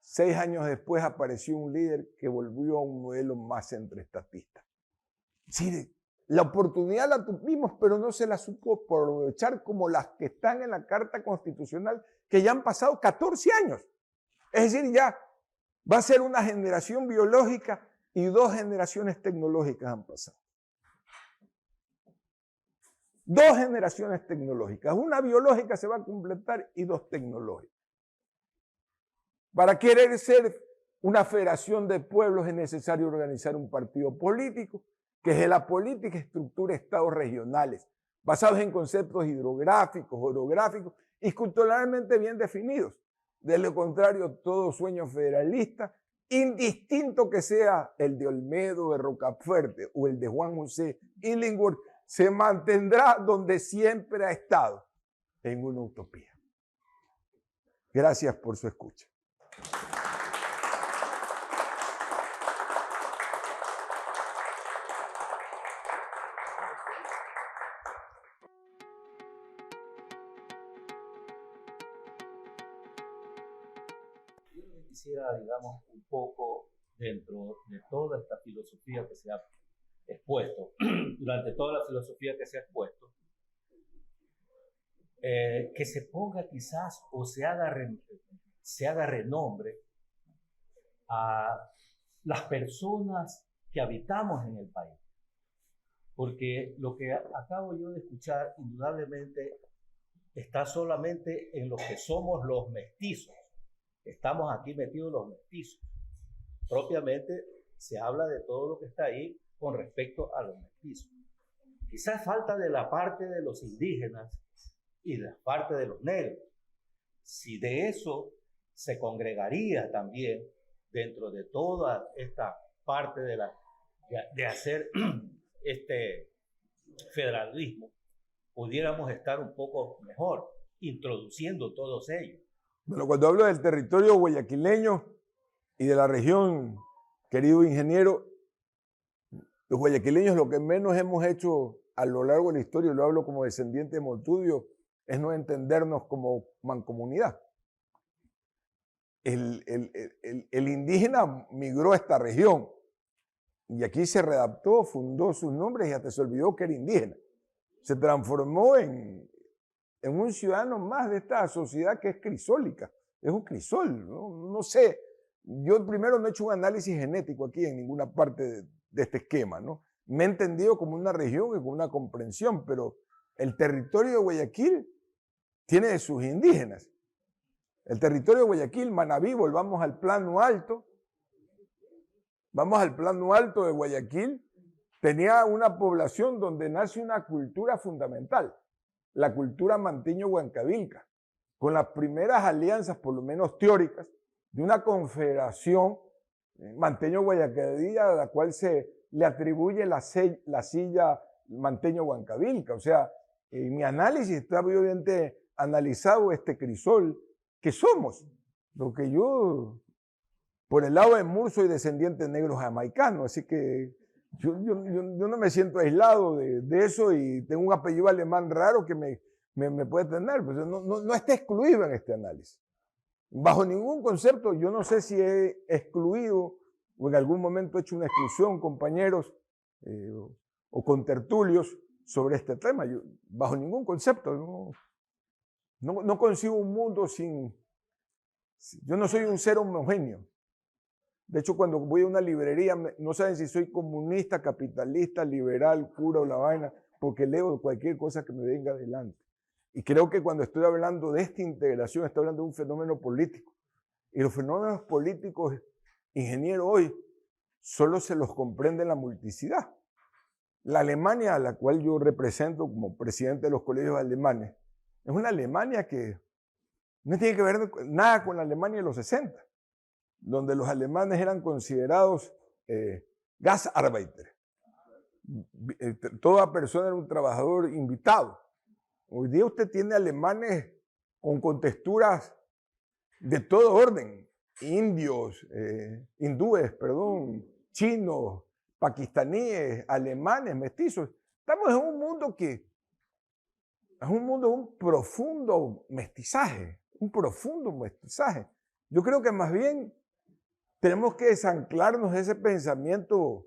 6 años después apareció un líder que volvió a un modelo más centroestatista. Sí, la oportunidad la tuvimos, pero no se la supo aprovechar como las que están en la Carta Constitucional, que ya han pasado 14 años. Es decir, ya va a ser una generación biológica y 2 generaciones tecnológicas han pasado. 2 generaciones tecnológicas. Una biológica se va a completar y 2 tecnológicas. Para querer ser una federación de pueblos es necesario organizar un partido político que es de la política estructura estados regionales, basados en conceptos hidrográficos, orográficos y culturalmente bien definidos. De lo contrario, todo sueño federalista, indistinto que sea el de Olmedo, de Rocafuerte o el de Juan José Illingworth, se mantendrá donde siempre ha estado, en una utopía. Gracias por su escucha.
Quisiera, digamos, un poco dentro de toda esta filosofía que se ha expuesto, durante toda la filosofía que se ha expuesto, que se ponga quizás o se haga renombre a las personas que habitamos en el país. Porque lo que acabo yo de escuchar indudablemente está solamente en los que somos los mestizos. Estamos aquí metidos los mestizos. Propiamente se habla de todo lo que está ahí con respecto a los mestizos. Quizás falta de la parte de los indígenas y de la parte de los negros. Si de eso se congregaría también dentro de toda esta parte de hacer este federalismo, pudiéramos estar un poco mejor introduciendo todos ellos.
Bueno, cuando hablo del territorio guayaquileño y de la región, querido ingeniero, los guayaquileños lo que menos hemos hecho a lo largo de la historia, lo hablo como descendiente de Montudio, es no entendernos como mancomunidad. El indígena migró a esta región y aquí se redactó, fundó sus nombres y hasta se olvidó que era indígena. Se transformó en en un ciudadano más de esta sociedad que es crisólica. Es un crisol, no sé. Yo primero no he hecho un análisis genético aquí en ninguna parte de este esquema, ¿no? Me he entendido como una región y como una comprensión, pero el territorio de Guayaquil tiene de sus indígenas. El territorio de Guayaquil, Manabí, volvamos al plano alto. Vamos al plano alto de Guayaquil. Tenía una población donde nace una cultura fundamental, la cultura manteño-huancavilca, con las primeras alianzas, por lo menos teóricas, de una confederación manteño-guayacadía a la cual se le atribuye la silla manteño-huancavilca. O sea, en mi análisis está obviamente analizado este crisol que somos. Lo que yo, por el lado de Moore, soy descendiente negro jamaicano, así que yo no me siento aislado de eso y tengo un apellido alemán raro que me puede tener. Pues no está excluido en este análisis. Bajo ningún concepto, yo no sé si he excluido o en algún momento he hecho una exclusión, compañeros o contertulios sobre este tema. Yo, bajo ningún concepto, no concibo un mundo sin... Yo no soy un ser homogéneo. De hecho, cuando voy a una librería, no saben si soy comunista, capitalista, liberal, cura o la vaina, porque leo cualquier cosa que me venga adelante. Y creo que cuando estoy hablando de esta integración, estoy hablando de un fenómeno político. Y los fenómenos políticos, ingeniero, hoy solo se los comprende en la multiplicidad. La Alemania, a la cual yo represento como presidente de los colegios alemanes, es una Alemania que no tiene que ver nada con la Alemania de los 60, donde los alemanes eran considerados Gastarbeiter. Toda persona era un trabajador invitado. Hoy día usted tiene alemanes con contexturas de todo orden, indios, hindúes, perdón, chinos, pakistaníes, alemanes, mestizos. Estamos en un mundo que es un mundo de un profundo mestizaje, Yo creo que más bien tenemos que desanclarnos de ese pensamiento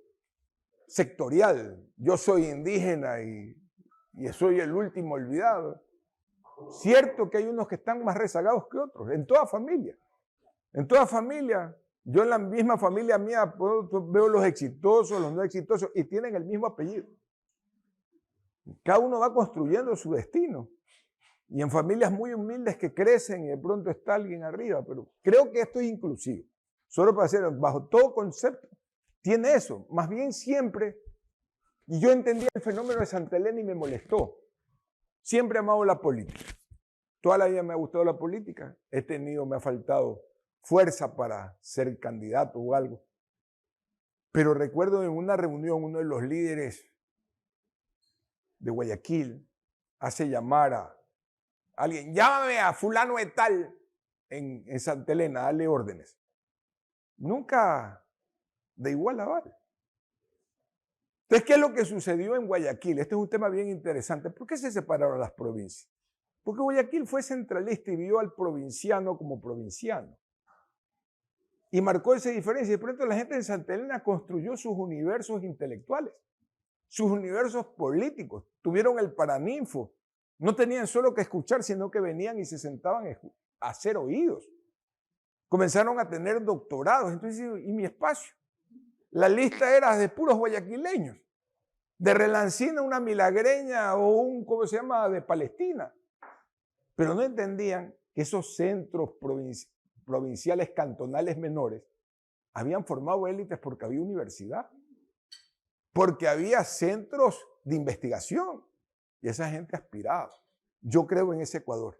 sectorial. Yo soy indígena y soy el último olvidado. Cierto que hay unos que están más rezagados que otros, en toda familia. En toda familia, yo en la misma familia mía veo los exitosos, los no exitosos, y tienen el mismo apellido. Cada uno va construyendo su destino. Y en familias muy humildes que crecen y de pronto está alguien arriba, pero creo que esto es inclusivo. Solo para hacer, bajo todo concepto, tiene eso. Más bien siempre, y yo entendía el fenómeno de Santa Elena y me molestó. Siempre he amado la política. Toda la vida me ha gustado la política. Me ha faltado fuerza para ser candidato o algo. Pero recuerdo en una reunión, uno de los líderes de Guayaquil hace llamar a alguien, llámame a fulano de tal en Santa Elena, dale órdenes. Nunca de igual a igual. Entonces, ¿qué es lo que sucedió en Guayaquil? Este es un tema bien interesante. ¿Por qué se separaron las provincias? Porque Guayaquil fue centralista y vio al provinciano como provinciano. Y marcó esa diferencia. Y de pronto la gente en Santa Elena construyó sus universos intelectuales, sus universos políticos. Tuvieron el paraninfo. No tenían solo que escuchar, sino que venían y se sentaban a hacer oídos. Comenzaron a tener doctorados. Entonces, ¿y mi espacio? La lista era de puros guayaquileños. De Relancina, una milagreña o un, ¿cómo se llama?, de Palestina. Pero no entendían que esos centros provinciales cantonales menores habían formado élites porque había universidad, porque había centros de investigación y esa gente aspiraba. Yo creo en ese Ecuador.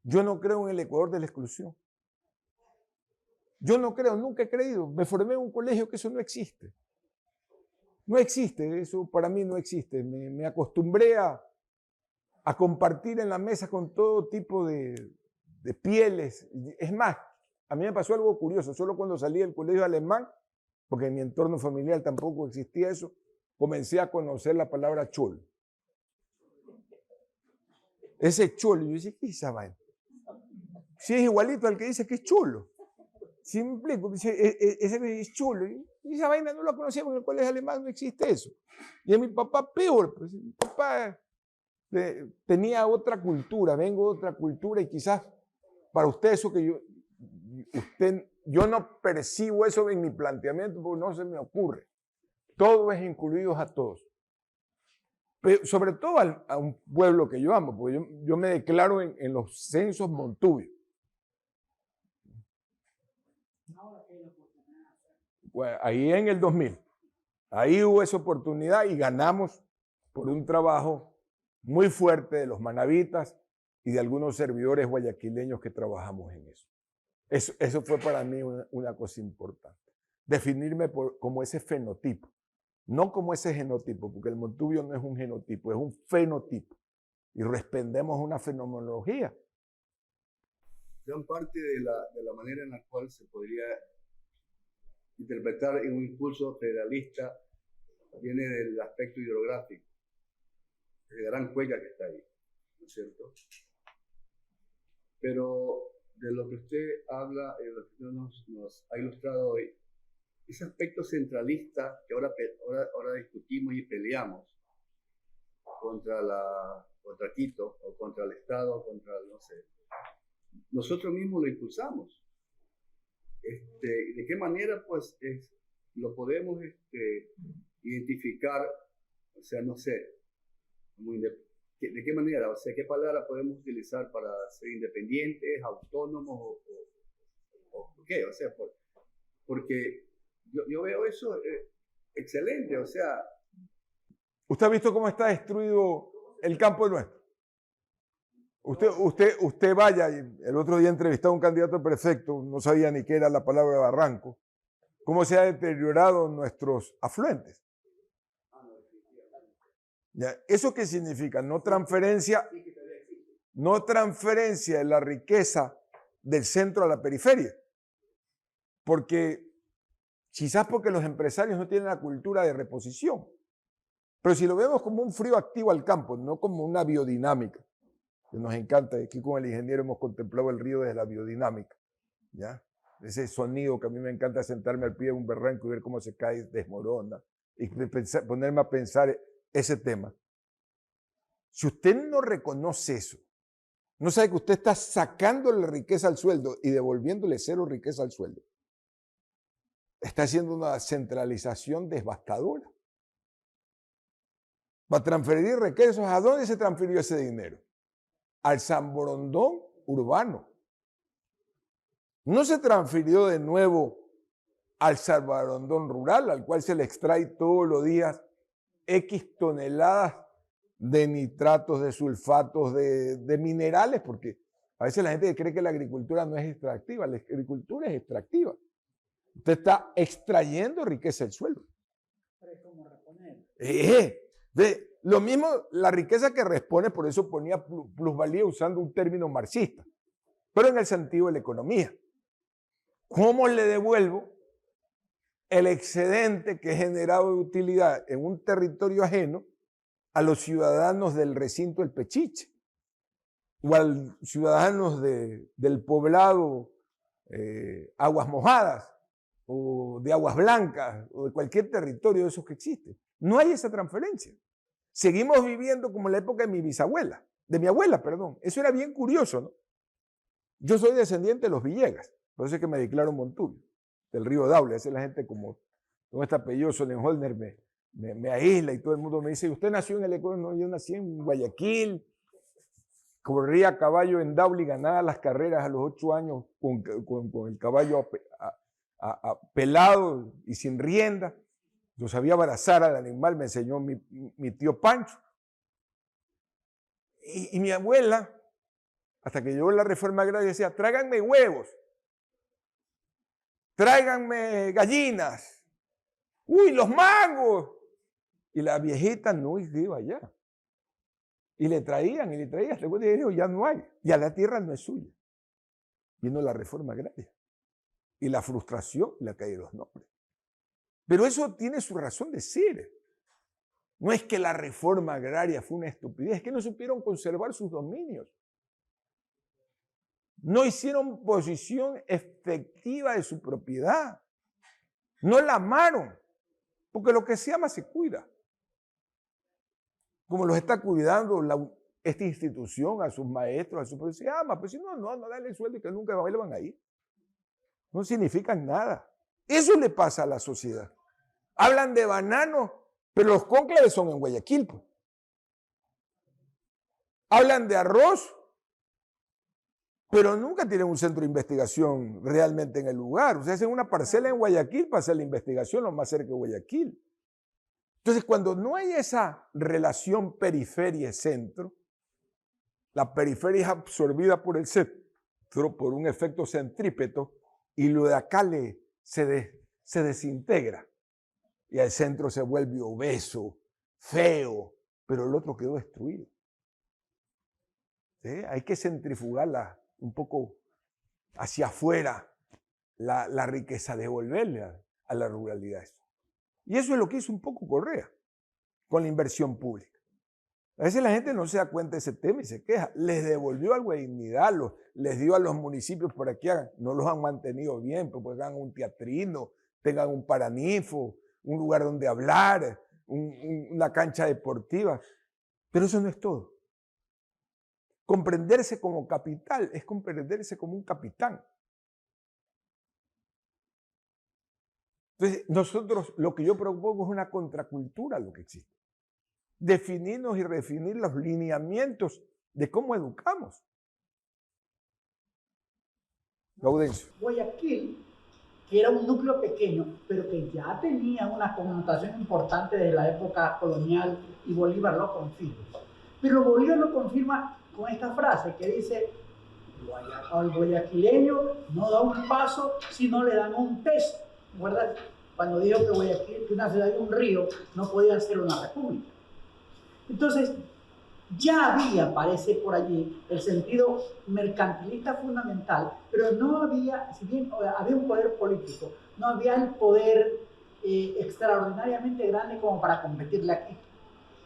Yo no creo en el Ecuador de la exclusión. Yo no creo, nunca he creído. Me formé en un colegio que eso no existe. No existe, eso para mí no existe. Me acostumbré a compartir en la mesa con todo tipo de pieles. Es más, a mí me pasó algo curioso. Solo cuando salí del colegio alemán, porque en mi entorno familiar tampoco existía eso, comencé a conocer la palabra cholo. Ese cholo, yo dije, ¿qué es esa vaina? Si es igualito al que dice que es cholo. Si me explico, ese es chulo. Y esa vaina no la conocíamos en el colegio alemán, no existe eso. Y a mi papá peor, pues mi papá tenía otra cultura, vengo de otra cultura y quizás para usted eso que yo no percibo eso en mi planteamiento porque no se me ocurre. Todo es incluidos a todos. Pero sobre todo a un pueblo que yo amo, porque yo me declaro en los censos montubios. Pues ahí en el 2000, ahí hubo esa oportunidad y ganamos por un trabajo muy fuerte de los manabitas y de algunos servidores guayaquileños que trabajamos en eso. Eso fue para mí una cosa importante. Definirme como ese fenotipo, no como ese genotipo, porque el montubio no es un genotipo, es un fenotipo. Y respondemos una fenomenología.
Gran parte de la manera en la cual se podría interpretar en un impulso federalista viene del aspecto hidrográfico, de gran cuella que está ahí, ¿no es cierto? Pero de lo que usted habla, lo que nos ha ilustrado hoy, ese aspecto centralista que ahora discutimos y peleamos contra Quito, o contra el Estado, contra, no sé, nosotros mismos lo impulsamos. ¿De qué manera, pues, lo podemos identificar? O sea, no sé, ¿de qué manera? O sea, ¿qué palabra podemos utilizar para ser independientes, autónomos o qué? O sea, porque yo veo eso excelente, o sea.
¿Usted ha visto cómo está destruido el campo nuestro? Usted vaya, el otro día entrevisté a un candidato a prefecto, no sabía ni qué era la palabra barranco, cómo se ha deteriorado nuestros afluentes. ¿Ya? ¿Eso qué significa? No transferencia de la riqueza del centro a la periferia. Quizás porque los empresarios no tienen la cultura de reposición. Pero si lo vemos como un frío activo al campo, no como una biodinámica, que nos encanta, aquí con el ingeniero hemos contemplado el río desde la biodinámica, ¿ya? Ese sonido que a mí me encanta sentarme al pie de un barranco y ver cómo se cae, desmorona, y ponerme a pensar ese tema. Si usted no reconoce eso, no sabe que usted está sacándole riqueza al sueldo y devolviéndole cero riqueza al sueldo, está haciendo una centralización devastadora. Para transferir recursos, ¿a dónde se transfirió ese dinero? Al San Borondón urbano. No se transfirió de nuevo al San Borondón rural, al cual se le extrae todos los días X toneladas de nitratos, de sulfatos, de minerales, porque a veces la gente cree que la agricultura no es extractiva. La agricultura es extractiva. Usted está extrayendo riqueza del suelo.
Pero es como reponer.
Lo mismo, la riqueza que responde, por eso ponía plusvalía usando un término marxista, pero en el sentido de la economía. ¿Cómo le devuelvo el excedente que he generado de utilidad en un territorio ajeno a los ciudadanos del recinto del Pechiche o a los ciudadanos del poblado Aguas Mojadas o de Aguas Blancas o de cualquier territorio de esos que existen? No hay esa transferencia. Seguimos viviendo como en la época de mi abuela, perdón. Eso era bien curioso, ¿no? Yo soy descendiente de los Villegas, por eso es que me declaro montubio, del río Daule. Esa es la gente como este apellido Solenholner me aísla y todo el mundo me dice, ¿usted nació en el Ecuador? No, yo nací en Guayaquil, corría a caballo en Daule y ganaba las carreras a los 8 años con el caballo pelado y sin rienda. Yo sabía abrazar al animal, me enseñó mi tío Pancho. Y mi abuela, hasta que llegó la reforma agraria, decía, tráiganme huevos, tráiganme gallinas, uy, los mangos. Y la viejita no iba allá. Y le traían, después de ya no hay, ya la tierra no es suya. Vino la reforma agraria. Y la frustración, la caída de los nombres. Pero eso tiene su razón de ser. No es que la reforma agraria fue una estupidez, es que no supieron conservar sus dominios. No hicieron posición efectiva de su propiedad. No la amaron, porque lo que se ama se cuida. Como los está cuidando esta institución, a sus maestros, a sus profesores. Se llama, pues si no dale sueldo y que nunca van a ir. No significan nada. Eso le pasa a la sociedad. Hablan de bananos, pero los cónclaves son en Guayaquil. Pues. Hablan de arroz, pero nunca tienen un centro de investigación realmente en el lugar. O sea, hacen una parcela en Guayaquil para hacer la investigación lo más cerca de Guayaquil. Entonces, cuando no hay esa relación periferia-centro, la periferia es absorbida por el centro por un efecto centrípeto y lo de acá se desintegra. Y el centro se vuelve obeso, feo, pero el otro quedó destruido. ¿Sí? Hay que centrifugarla un poco hacia afuera, la riqueza, devolverle a la ruralidad. Y eso es lo que hizo un poco Correa con la inversión pública. A veces la gente no se da cuenta de ese tema y se queja. Les devolvió algo de dignidad, les dio a los municipios para que hagan. No los han mantenido bien, pues hagan un teatrino, tengan un paranifo, un lugar donde hablar, una cancha deportiva. Pero eso no es todo. Comprenderse como capital es comprenderse como un capitán. Entonces, nosotros, lo que yo propongo es una contracultura a lo que existe. Definirnos y redefinir los lineamientos de cómo educamos. Gaudencio.
Guayaquil, que era un núcleo pequeño, pero que ya tenía una connotación importante desde la época colonial y Bolívar lo confirma. Pero Bolívar lo confirma con esta frase que dice, al guayaquileño no da un paso si no le dan un peso. ¿Recuerdas? Cuando dijo que Guayaquil, que una ciudad y un río no podía ser una república. Entonces, ya había, parece por allí, el sentido mercantilista fundamental, pero no había, si bien había un poder político, no había el poder extraordinariamente grande como para competirle aquí.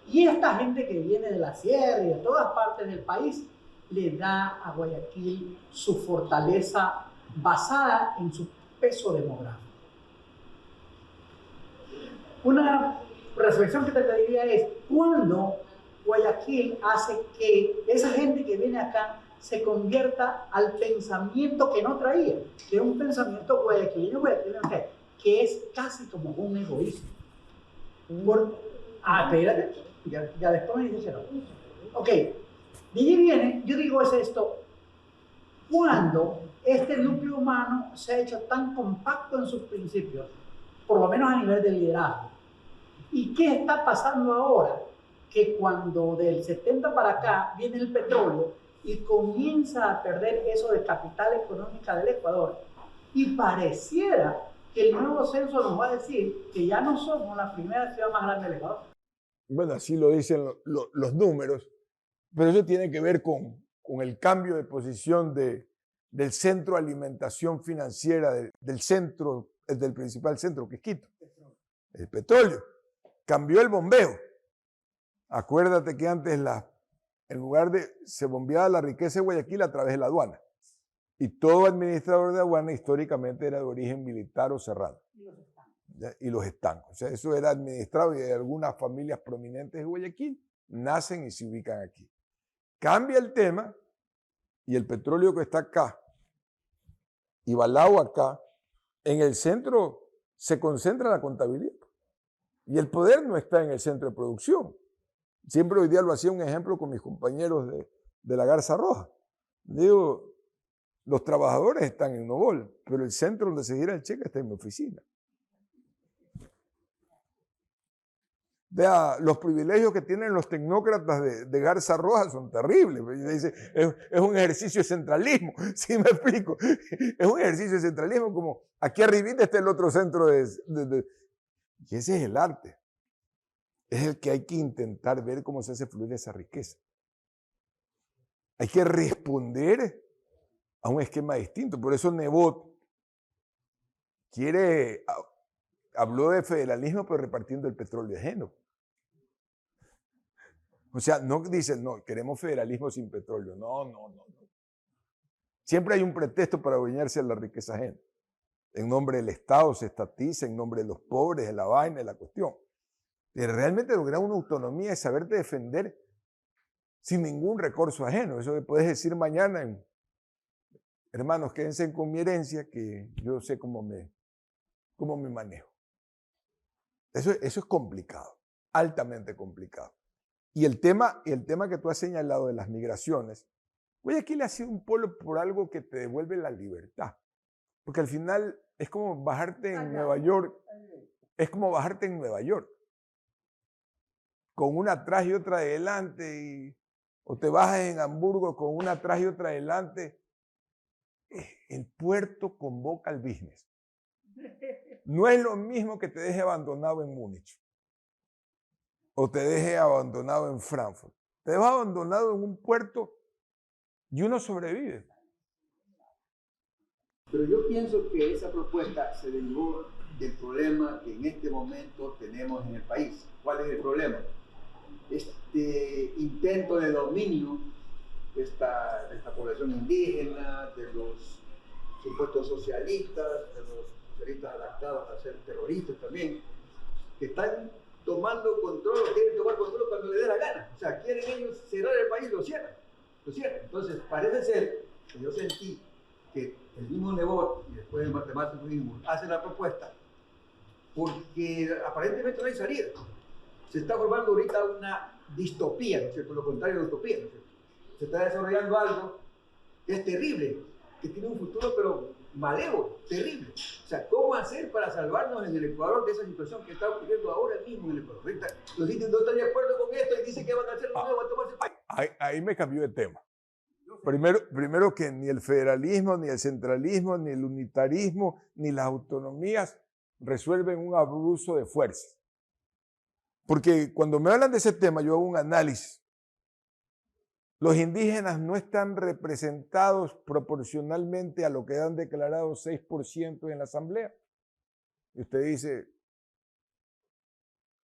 Y esta gente que viene de la sierra y de todas partes del país, le da a Guayaquil su fortaleza basada en su peso demográfico. Una reflexión que te pediría es, ¿cuándo Guayaquil hace que esa gente que viene acá se convierta al pensamiento que no traía? Que es un pensamiento guayaquileño, que es casi como un egoísmo. Espérate, ya después me dices no. Ok, de allí viene, yo digo es esto, cuando este núcleo humano se ha hecho tan compacto en sus principios, por lo menos a nivel de liderazgo. ¿Y qué está pasando ahora? Que cuando del 70 para acá viene el petróleo y comienza a perder eso de capital económica del Ecuador, y pareciera que el nuevo censo nos va a decir que ya no somos la primera ciudad más grande del Ecuador.
Bueno, así lo dicen los números, pero eso tiene que ver con el cambio de posición del centro de alimentación financiera, del principal centro que es Quito, el petróleo. Cambió el bombeo. Acuérdate que antes en lugar se bombeaba la riqueza de Guayaquil a través de la aduana. Y todo administrador de aduana históricamente era de origen militar o serrano. Y los estancos. O sea, eso era administrado y de algunas familias prominentes de Guayaquil nacen y se ubican aquí. Cambia el tema y el petróleo que está acá y Balao acá, en el centro se concentra la contabilidad. Y el poder no está en el centro de producción. Siempre hoy día lo hacía un ejemplo con mis compañeros de la Garza Roja. Digo, los trabajadores están en Novol, pero el centro donde se gira el cheque está en mi oficina. Vea, los privilegios que tienen los tecnócratas de Garza Roja son terribles. Dice, es un ejercicio de centralismo. ¿Sí me explico? Es un ejercicio de centralismo como aquí arribita está el otro centro y ese es el arte. Es el que hay que intentar ver cómo se hace fluir esa riqueza. Hay que responder a un esquema distinto. Por eso Nebot habló de federalismo, pero repartiendo el petróleo ajeno. O sea, no dicen, no, queremos federalismo sin petróleo. No. Siempre hay un pretexto para adueñarse de la riqueza ajena. En nombre del Estado se estatiza, en nombre de los pobres, de la vaina, de la cuestión. De realmente lograr una autonomía y saberte defender sin ningún recurso ajeno. Eso que puedes decir mañana, hermanos, quédense con mi herencia, que yo sé cómo me manejo. Eso es complicado, altamente complicado. Y el tema que tú has señalado de las migraciones, Guayaquil ha sido un polo por algo que te devuelve la libertad. Porque al final es como bajarte en Nueva York. Es como bajarte en Nueva York. Con una atrás y otra adelante. O te bajas en Hamburgo con una atrás y otra adelante. El puerto convoca al business. No es lo mismo que te deje abandonado en Múnich. O te deje abandonado en Frankfurt. Te dejas abandonado en un puerto y uno sobrevive.
Pero yo pienso que esa propuesta se derivó del problema que en este momento tenemos en el país. ¿Cuál es el problema? Este intento de dominio de esta población indígena, de los supuestos socialistas, de los socialistas adaptados a ser terroristas también, que están tomando control, quieren tomar control cuando les dé la gana. O sea, quieren ellos cerrar el país, lo cierran. Entonces, parece ser que yo sentí que el mismo Nebot y después el matemático mismo hacen la propuesta porque aparentemente no hay salida. Se está formando ahorita una distopía, ¿no es cierto? Lo contrario de utopía, ¿no es cierto? Se está desarrollando algo que es terrible, que tiene un futuro pero malévolo, terrible. O sea, ¿cómo hacer para salvarnos en el Ecuador de esa situación que está ocurriendo ahora mismo en el Ecuador? Ahorita los indios no están de acuerdo con esto y dicen que van a hacer lo nuevo, van a tomarse país.
Ahí me cambió de tema. Primero que ni el federalismo, ni el centralismo, ni el unitarismo, ni las autonomías resuelven un abuso de fuerza. Porque cuando me hablan de ese tema, yo hago un análisis. Los indígenas no están representados proporcionalmente a lo que han declarado 6% en la asamblea. Y usted dice,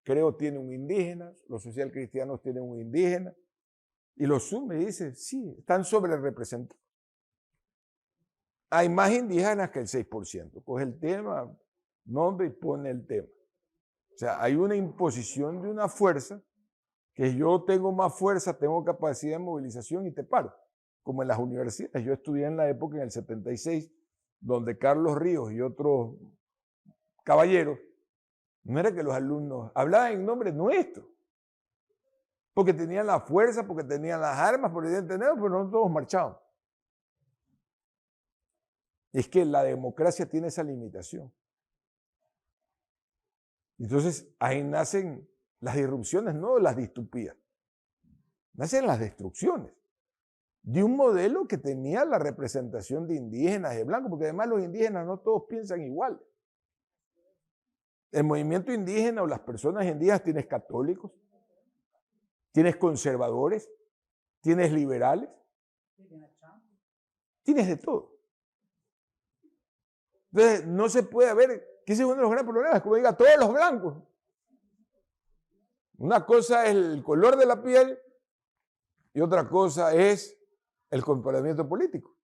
creo tiene un indígena, los socialcristianos tienen un indígena. Y los sume y dice, sí, están sobre representados. Hay más indígenas que el 6%. Coge el tema, nombre y pone el tema. O sea, hay una imposición de una fuerza que yo tengo más fuerza, tengo capacidad de movilización y te paro. Como en las universidades. Yo estudié en la época, en el 76, donde Carlos Ríos y otros caballeros, no era que los alumnos hablaban en nombre nuestro. Porque tenían la fuerza, porque tenían las armas, porque tenían tener, pero no todos marchaban. Es que la democracia tiene esa limitación. Entonces, ahí nacen las disrupciones, no las distopías. Nacen las destrucciones de un modelo que tenía la representación de indígenas, de blancos, porque además los indígenas no todos piensan igual. El movimiento indígena o las personas indígenas tienes católicos, tienes conservadores, tienes liberales, tienes de todo. Entonces, no se puede ver, que ese es uno de los grandes problemas, como diga, todos los blancos. Una cosa es el color de la piel y otra cosa es el comportamiento político.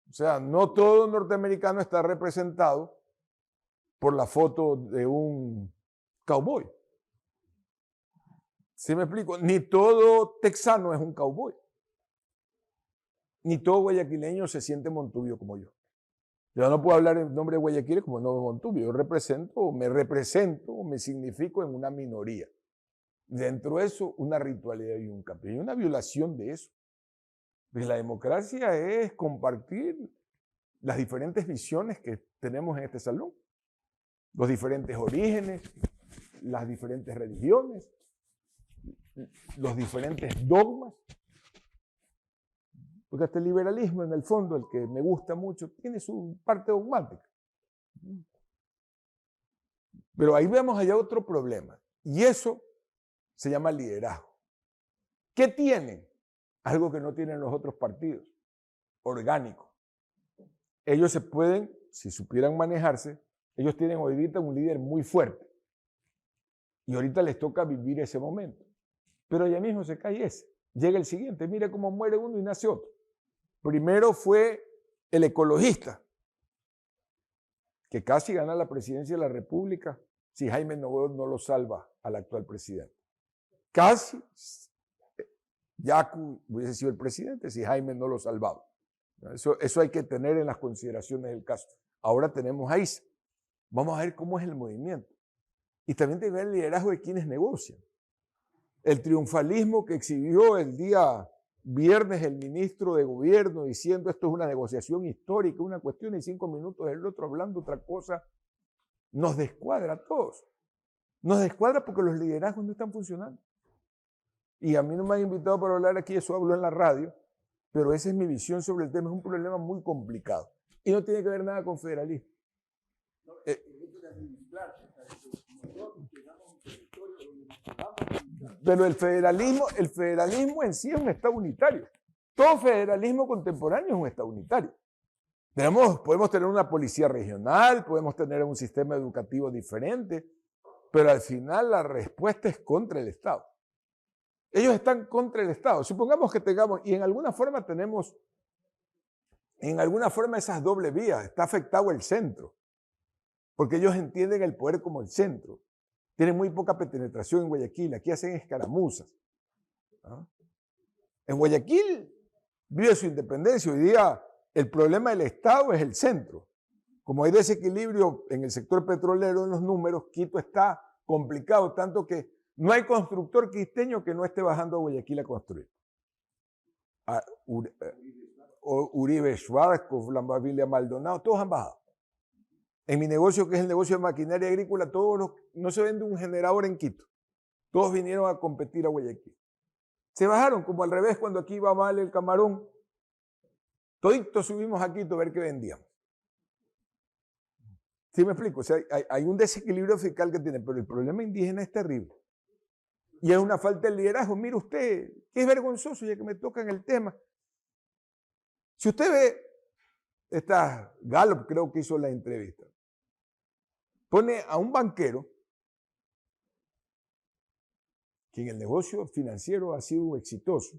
O sea, no todo norteamericano está representado por la foto de un cowboy. ¿Sí me explico? Ni todo texano es un cowboy. Ni todo guayaquileño se siente Montubio como yo. Yo no puedo hablar en nombre de Guayaquil como no de Montubio. Yo me represento, me significo en una minoría. Dentro de eso, una ritualidad y un capricho. Y una violación de eso. Pues la democracia es compartir las diferentes visiones que tenemos en este salón. Los diferentes orígenes, las diferentes religiones, los diferentes dogmas. Porque hasta el liberalismo, en el fondo, el que me gusta mucho, tiene su parte dogmática. Pero ahí vemos allá otro problema. Y eso se llama liderazgo. ¿Qué tienen? Algo que no tienen los otros partidos. Orgánico. Ellos se pueden, si supieran manejarse, ellos tienen ahorita un líder muy fuerte. Y ahorita les toca vivir ese momento. Pero ya mismo se cae ese. Llega el siguiente. Mira cómo muere uno y nace otro. Primero fue el ecologista, que casi gana la presidencia de la República si Jaime Novoa no lo salva al actual presidente. Casi Yacu hubiese sido el presidente si Jaime no lo salvaba. Eso hay que tener en las consideraciones del caso. Ahora tenemos a Isa. Vamos a ver cómo es el movimiento. Y también tiene que ver el liderazgo de quienes negocian. El triunfalismo que exhibió el día viernes el ministro de gobierno diciendo esto es una negociación histórica, una cuestión de 5 minutos, el otro hablando otra cosa, nos descuadra a todos. Nos descuadra porque los liderazgos no están funcionando. Y a mí no me han invitado para hablar aquí, eso hablo en la radio, pero esa es mi visión sobre el tema. Es un problema muy complicado y no tiene que ver nada con federalismo. Pero el federalismo en sí es un Estado unitario. Todo federalismo contemporáneo es un Estado unitario. Podemos tener una policía regional, podemos tener un sistema educativo diferente, pero al final la respuesta es contra el Estado. Ellos están contra el Estado. Supongamos que tengamos, y en alguna forma tenemos, esas doble vías. Está afectado el centro, porque ellos entienden el poder como el centro. Tienen muy poca penetración en Guayaquil. Aquí hacen escaramuzas. ¿Ah? En Guayaquil vive su independencia. Hoy día el problema del Estado es el centro. Como hay desequilibrio en el sector petrolero en los números, Quito está complicado, tanto que no hay constructor quiteño que no esté bajando a Guayaquil a construir. Uribe Schwarzkopf, la familia Maldonado, todos han bajado. En mi negocio, que es el negocio de maquinaria agrícola, no se vende un generador en Quito. Todos vinieron a competir a Guayaquil. Se bajaron, como al revés, cuando aquí iba mal el camarón. Toditos subimos a Quito a ver qué vendíamos. ¿Sí me explico? O sea, hay un desequilibrio fiscal que tiene, pero el problema indígena es terrible. Y es una falta de liderazgo. Mire usted, que es vergonzoso, ya que me tocan el tema. Si usted ve, Gallup creo que hizo la entrevista, pone a un banquero que en el negocio financiero ha sido exitoso,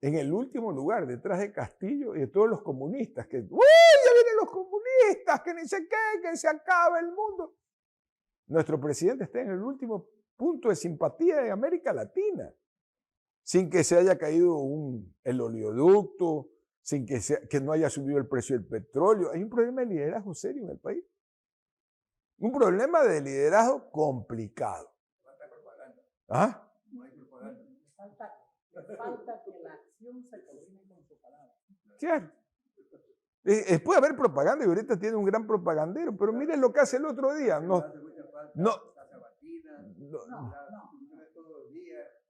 en el último lugar, detrás de Castillo y de todos los comunistas, que ¡uy! Ya vienen los comunistas, que ni sé qué, que se acaba el mundo. Nuestro presidente está en el último punto de simpatía de América Latina, sin que se haya caído el oleoducto, sin que no haya subido el precio del petróleo. Hay un problema de liderazgo serio en el país. Un problema de liderazgo complicado. ¿Ah?
Falta que la acción se coordine con su palabra.
Claro. Puede haber propaganda y ahorita tiene un gran propagandero, pero miren lo que hace el otro día.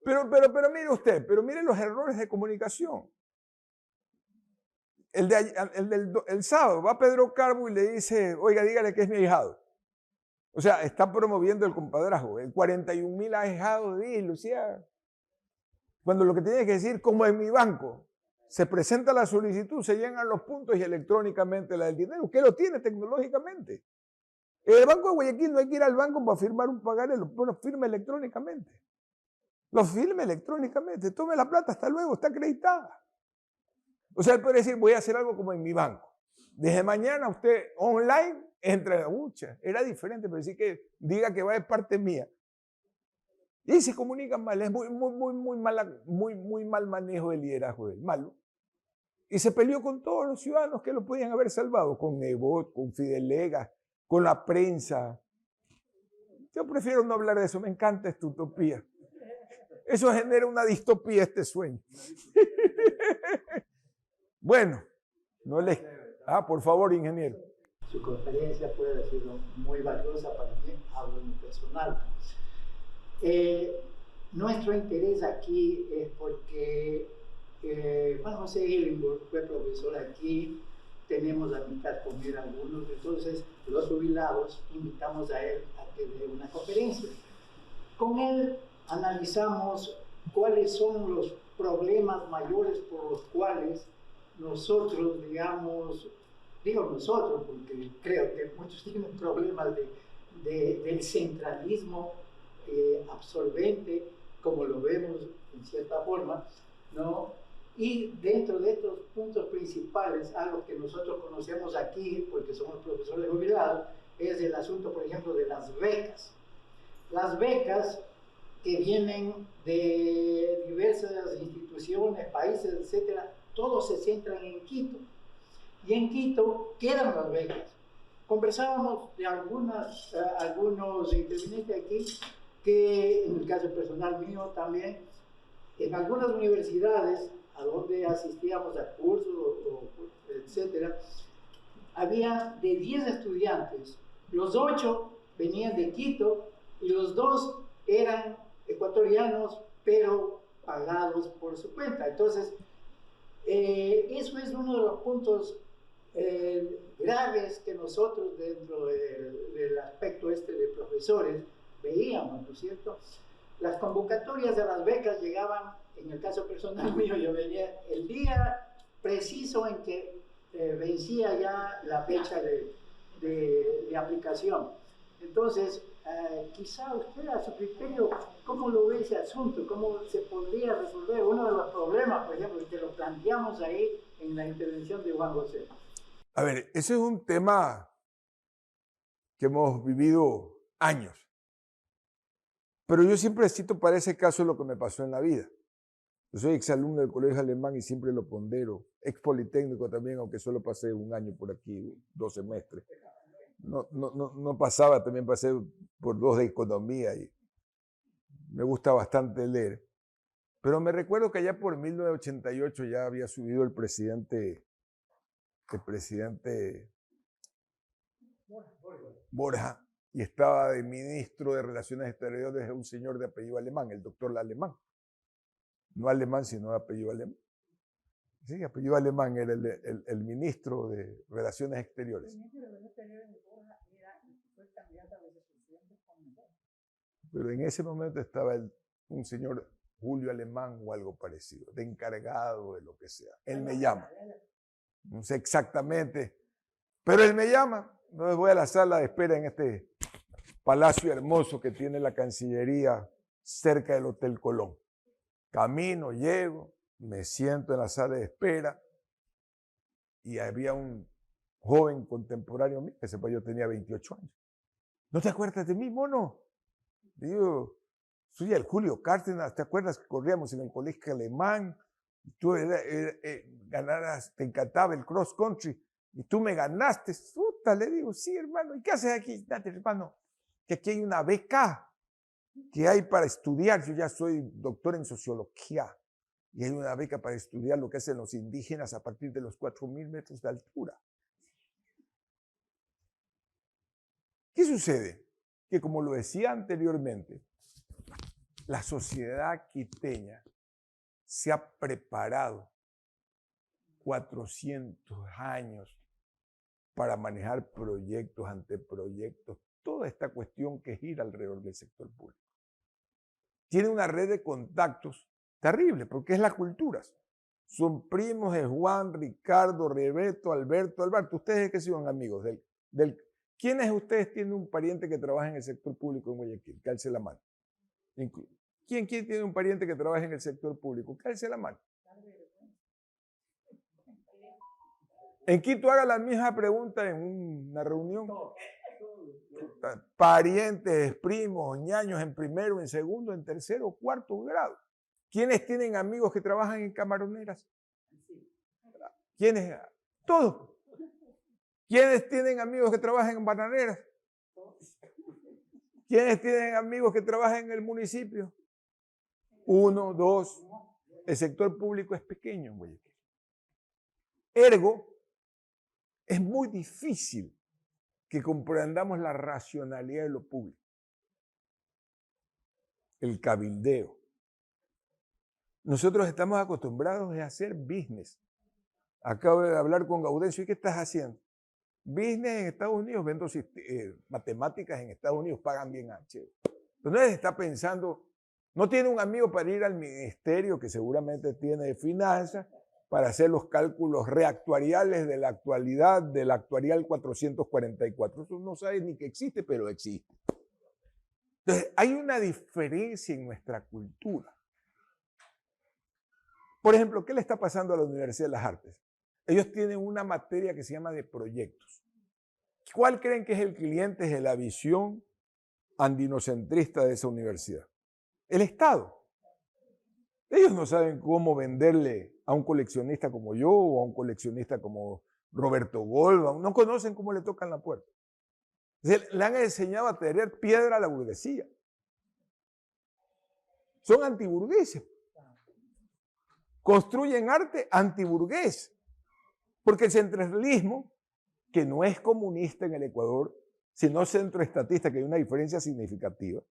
Pero mire usted, mire los errores de comunicación. El sábado va Pedro Carbo y le dice, oiga, dígale que es mi ahijado. O sea, está promoviendo el compadrazgo. El 41,000 ahijados de Lucía. Cuando lo que tiene que decir, como en mi banco, se presenta la solicitud, se llenan los puntos y electrónicamente la del dinero. Usted lo tiene tecnológicamente. En el Banco de Guayaquil no hay que ir al banco para firmar un pagaré, lo firma electrónicamente. Lo firma electrónicamente. Tome la plata, hasta luego, está acreditada. O sea, él puede decir, voy a hacer algo como en mi banco. Desde mañana usted online entra a la bucha. Era diferente, pero decir que diga que va de parte mía. Y se comunican mal. Es muy mal manejo del liderazgo del malo. Y se peleó con todos los ciudadanos que lo podían haber salvado. Con Nebot, con Fidelegas, con la prensa. Yo prefiero no hablar de eso. Me encanta esta utopía. Eso genera una distopía, este sueño. Bueno, no les... por favor, ingeniero.
Su conferencia puede ser muy valiosa para mí, hablo en personal. Nuestro interés aquí es porque Juan José Hillenburg fue profesor aquí, tenemos amistad con él algunos, entonces los jubilados invitamos a él a que dé una conferencia. Con él analizamos cuáles son los problemas mayores por los cuales nosotros, digo nosotros porque creo que muchos tienen problemas del centralismo absorbente, como lo vemos en cierta forma, ¿no? Y dentro de estos puntos principales, algo que nosotros conocemos aquí, porque somos profesores jubilados, es el asunto, por ejemplo, de las becas. Las becas que vienen de diversas instituciones, países, etcétera, todos se centran en Quito. Y en Quito quedan las becas. Conversábamos de algunos intervinientes aquí, que en el caso personal mío también, en algunas universidades a donde asistíamos a cursos, etcétera, había de 10 estudiantes, los 8 venían de Quito y los 2 eran ecuatorianos, pero pagados por su cuenta. Entonces, eso es uno de los puntos graves que nosotros dentro del aspecto de profesores veíamos, ¿no es cierto? Las convocatorias de las becas llegaban, en el caso personal mío, yo venía el día preciso en que vencía ya la fecha de aplicación. Entonces, quizá usted a su criterio, ¿cómo lo ve ese asunto? ¿Cómo se podría resolver uno de los problemas, por ejemplo, que lo planteamos ahí en la intervención de Juan José?
A ver, ese es un tema que hemos vivido años. Pero yo siempre cito para ese caso lo que me pasó en la vida. Yo soy exalumno del Colegio Alemán y siempre lo pondero. Ex politécnico también, aunque solo pasé un año por aquí, 2 semestres. No pasaba, también pasé por 2 de economía y me gusta bastante leer. Pero me recuerdo que allá por 1988 ya había subido el presidente Borja, y estaba de ministro de Relaciones Exteriores un señor de apellido alemán, el doctor Alemán. No alemán, sino de apellido alemán. Sí, apellido alemán, era el ministro de Relaciones Exteriores. Pero en ese momento estaba un señor Julio Alemán o algo parecido, de encargado de lo que sea. Él me llama. No sé exactamente, pero él me llama. Entonces voy a la sala de espera en este palacio hermoso que tiene la Cancillería cerca del Hotel Colón. Camino, llego, me siento en la sala de espera y había un joven contemporáneo mío, que sepa yo tenía 28 años. ¿No te acuerdas de mí, mono? Digo, soy el Julio Cárdenas, ¿te acuerdas que corríamos en el colegio alemán? Tú ganaras, te encantaba el cross country y tú me ganaste. Puta, le digo, sí, hermano. ¿Y qué haces aquí? Date, hermano, que aquí hay una beca que hay para estudiar. Yo ya soy doctor en sociología y hay una beca para estudiar lo que hacen los indígenas a partir de los 4.000 metros de altura. ¿Qué sucede? Que como lo decía anteriormente, la sociedad quiteña se ha preparado 400 años para manejar proyectos, anteproyectos, toda esta cuestión que gira alrededor del sector público. Tiene una red de contactos terrible, porque es las culturas. Son primos de Juan, Ricardo, Rebeto, Alberto. ¿Ustedes que son amigos ¿Quiénes de ustedes tienen un pariente que trabaja en el sector público en Guayaquil? Que alce la mano. ¿Quién tiene un pariente que trabaja en el sector público? Que alce la mano. En Quito haga la misma pregunta en una reunión. Parientes, primos, ñaños en primero, en segundo, en tercero, cuarto grado. ¿Quiénes tienen amigos que trabajan en camaroneras? ¿Quiénes? Todos. ¿Quiénes tienen amigos que trabajan en bananeras? ¿Quiénes tienen amigos que trabajan en el municipio? 1, 2. El sector público es pequeño en Guayaquil. Ergo, es muy difícil que comprendamos la racionalidad de lo público. El cabildeo. Nosotros estamos acostumbrados a hacer business. Acabo de hablar con Gaudencio. ¿Y qué estás haciendo? Business en Estados Unidos, vendo matemáticas en Estados Unidos, pagan bien H. Entonces está pensando, no tiene un amigo para ir al ministerio que seguramente tiene de finanzas para hacer los cálculos reactuariales de la actualidad, del actuarial 444. Eso no sabe ni que existe, pero existe. Entonces hay una diferencia en nuestra cultura. Por ejemplo, ¿qué le está pasando a la Universidad de las Artes? Ellos tienen una materia que se llama de proyectos. ¿Cuál creen que es el cliente de la visión andinocentrista de esa universidad? El Estado. Ellos no saben cómo venderle a un coleccionista como yo o a un coleccionista como Roberto Golba. No conocen cómo le tocan la puerta. Le han enseñado a tirar piedra a la burguesía. Son antiburgueses. Construyen arte antiburgués. Porque el centralismo, que no es comunista en el Ecuador, sino centroestatista, que hay una diferencia significativa,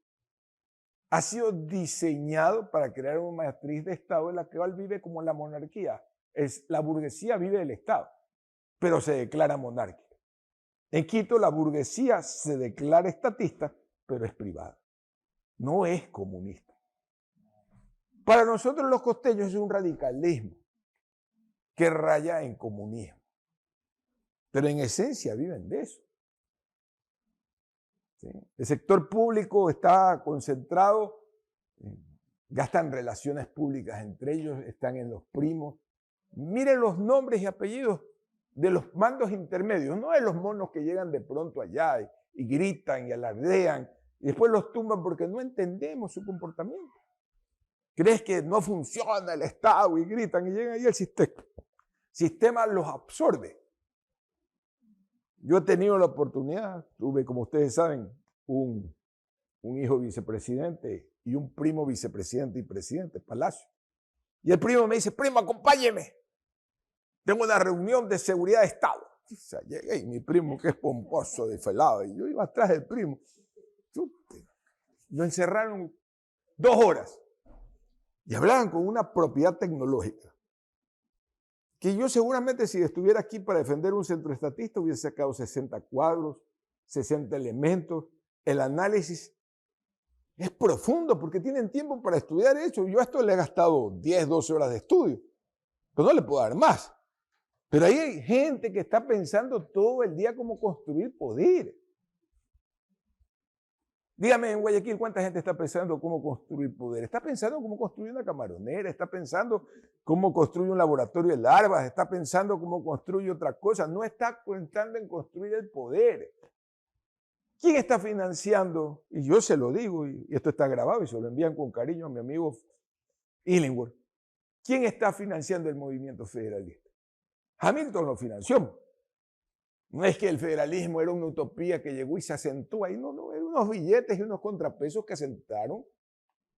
ha sido diseñado para crear una matriz de Estado en la cual vive como la monarquía. La burguesía vive del Estado, pero se declara monárquica. En Quito la burguesía se declara estatista, pero es privada. No es comunista. Para nosotros los costeños es un radicalismo que raya en comunismo. Pero en esencia viven de eso. ¿Sí? El sector público está concentrado, gastan relaciones públicas entre ellos, están en los primos. Miren los nombres y apellidos de los mandos intermedios, no de los monos que llegan de pronto allá y gritan y alardean y después los tumban porque no entendemos su comportamiento. ¿Crees que no funciona el Estado y gritan y llegan ahí el sistema los absorbe? Yo he tenido la oportunidad, tuve, como ustedes saben, un hijo vicepresidente y un primo vicepresidente y presidente, Palacio. Y el primo me dice, primo, acompáñeme. Tengo una reunión de seguridad de Estado. O sea, llegué y mi primo, que es pomposo, desvelado, y yo iba atrás del primo. Lo encerraron 2 horas y hablaban con una propiedad tecnológica que yo seguramente si estuviera aquí para defender un centroestatista hubiese sacado 60 cuadros, 60 elementos. El análisis es profundo porque tienen tiempo para estudiar eso. Yo a esto le he gastado 10, 12 horas de estudio, pero no le puedo dar más. Pero ahí hay gente que está pensando todo el día cómo construir poder. Dígame en Guayaquil cuánta gente está pensando cómo construir poder. Está pensando cómo construir una camaronera, está pensando cómo construir un laboratorio de larvas, está pensando cómo construir otra cosa. No está pensando en construir el poder. ¿Quién está financiando? Y yo se lo digo, y esto está grabado y se lo envían con cariño a mi amigo Illingworth. ¿Quién está financiando el movimiento federalista? Hamilton lo financió. No es que el federalismo era una utopía que llegó y se asentó ahí, no, eran unos billetes y unos contrapesos que asentaron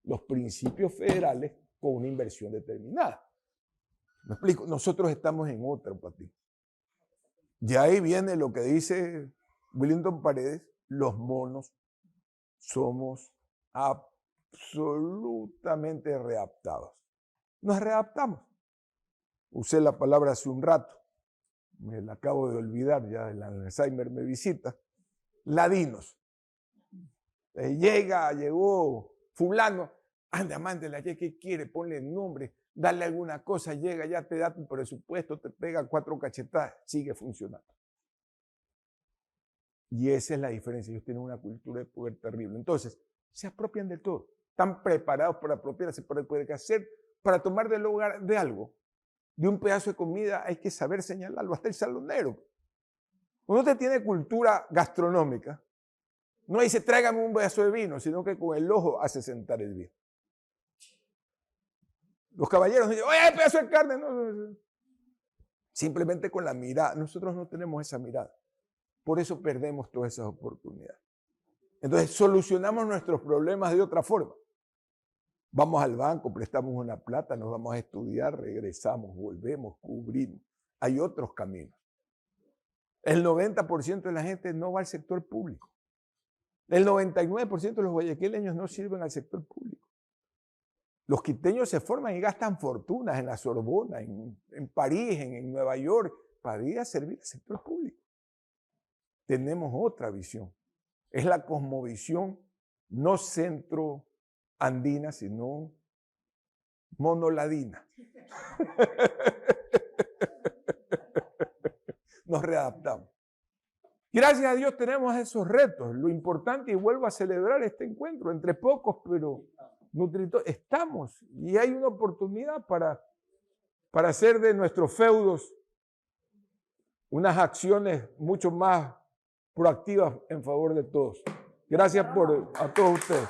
los principios federales con una inversión determinada. ¿Me explico? Nosotros estamos en otra patita. Ya ahí viene lo que dice Willington Paredes, los monos somos absolutamente readaptados. Nos readaptamos. Usé la palabra hace un rato. Me la acabo de olvidar, ya el Alzheimer me visita. Ladinos. Llegó fulano, anda, mándela, ¿qué quiere? Ponle nombre, dale alguna cosa, llega, ya te da tu presupuesto, te pega 4 cachetadas, sigue funcionando. Y esa es la diferencia, ellos tienen una cultura de poder terrible. Entonces, se apropian de todo, están preparados para apropiarse, para poder hacer, para tomar del lugar de algo. De un pedazo de comida hay que saber señalarlo, hasta el salonero. Cuando usted tiene cultura gastronómica, no dice tráigame un pedazo de vino, sino que con el ojo hace sentar el vino. Los caballeros dicen, oye, pedazo de carne. No. Simplemente con la mirada. Nosotros no tenemos esa mirada. Por eso perdemos todas esas oportunidades. Entonces solucionamos nuestros problemas de otra forma. Vamos al banco, prestamos una plata, nos vamos a estudiar, regresamos, volvemos, cubrimos. Hay otros caminos. El 90% de la gente no va al sector público. El 99% de los guayaquileños no sirven al sector público. Los quiteños se forman y gastan fortunas en la Sorbona, en París, en Nueva York, para ir a servir al sector público. Tenemos otra visión. Es la cosmovisión no centro andina, sino monoladina. Nos readaptamos. Gracias a Dios tenemos esos retos. Lo importante, y vuelvo a celebrar este encuentro, entre pocos, pero nutritos, estamos. Y hay una oportunidad para hacer de nuestros feudos unas acciones mucho más proactivas en favor de todos. Gracias a todos ustedes.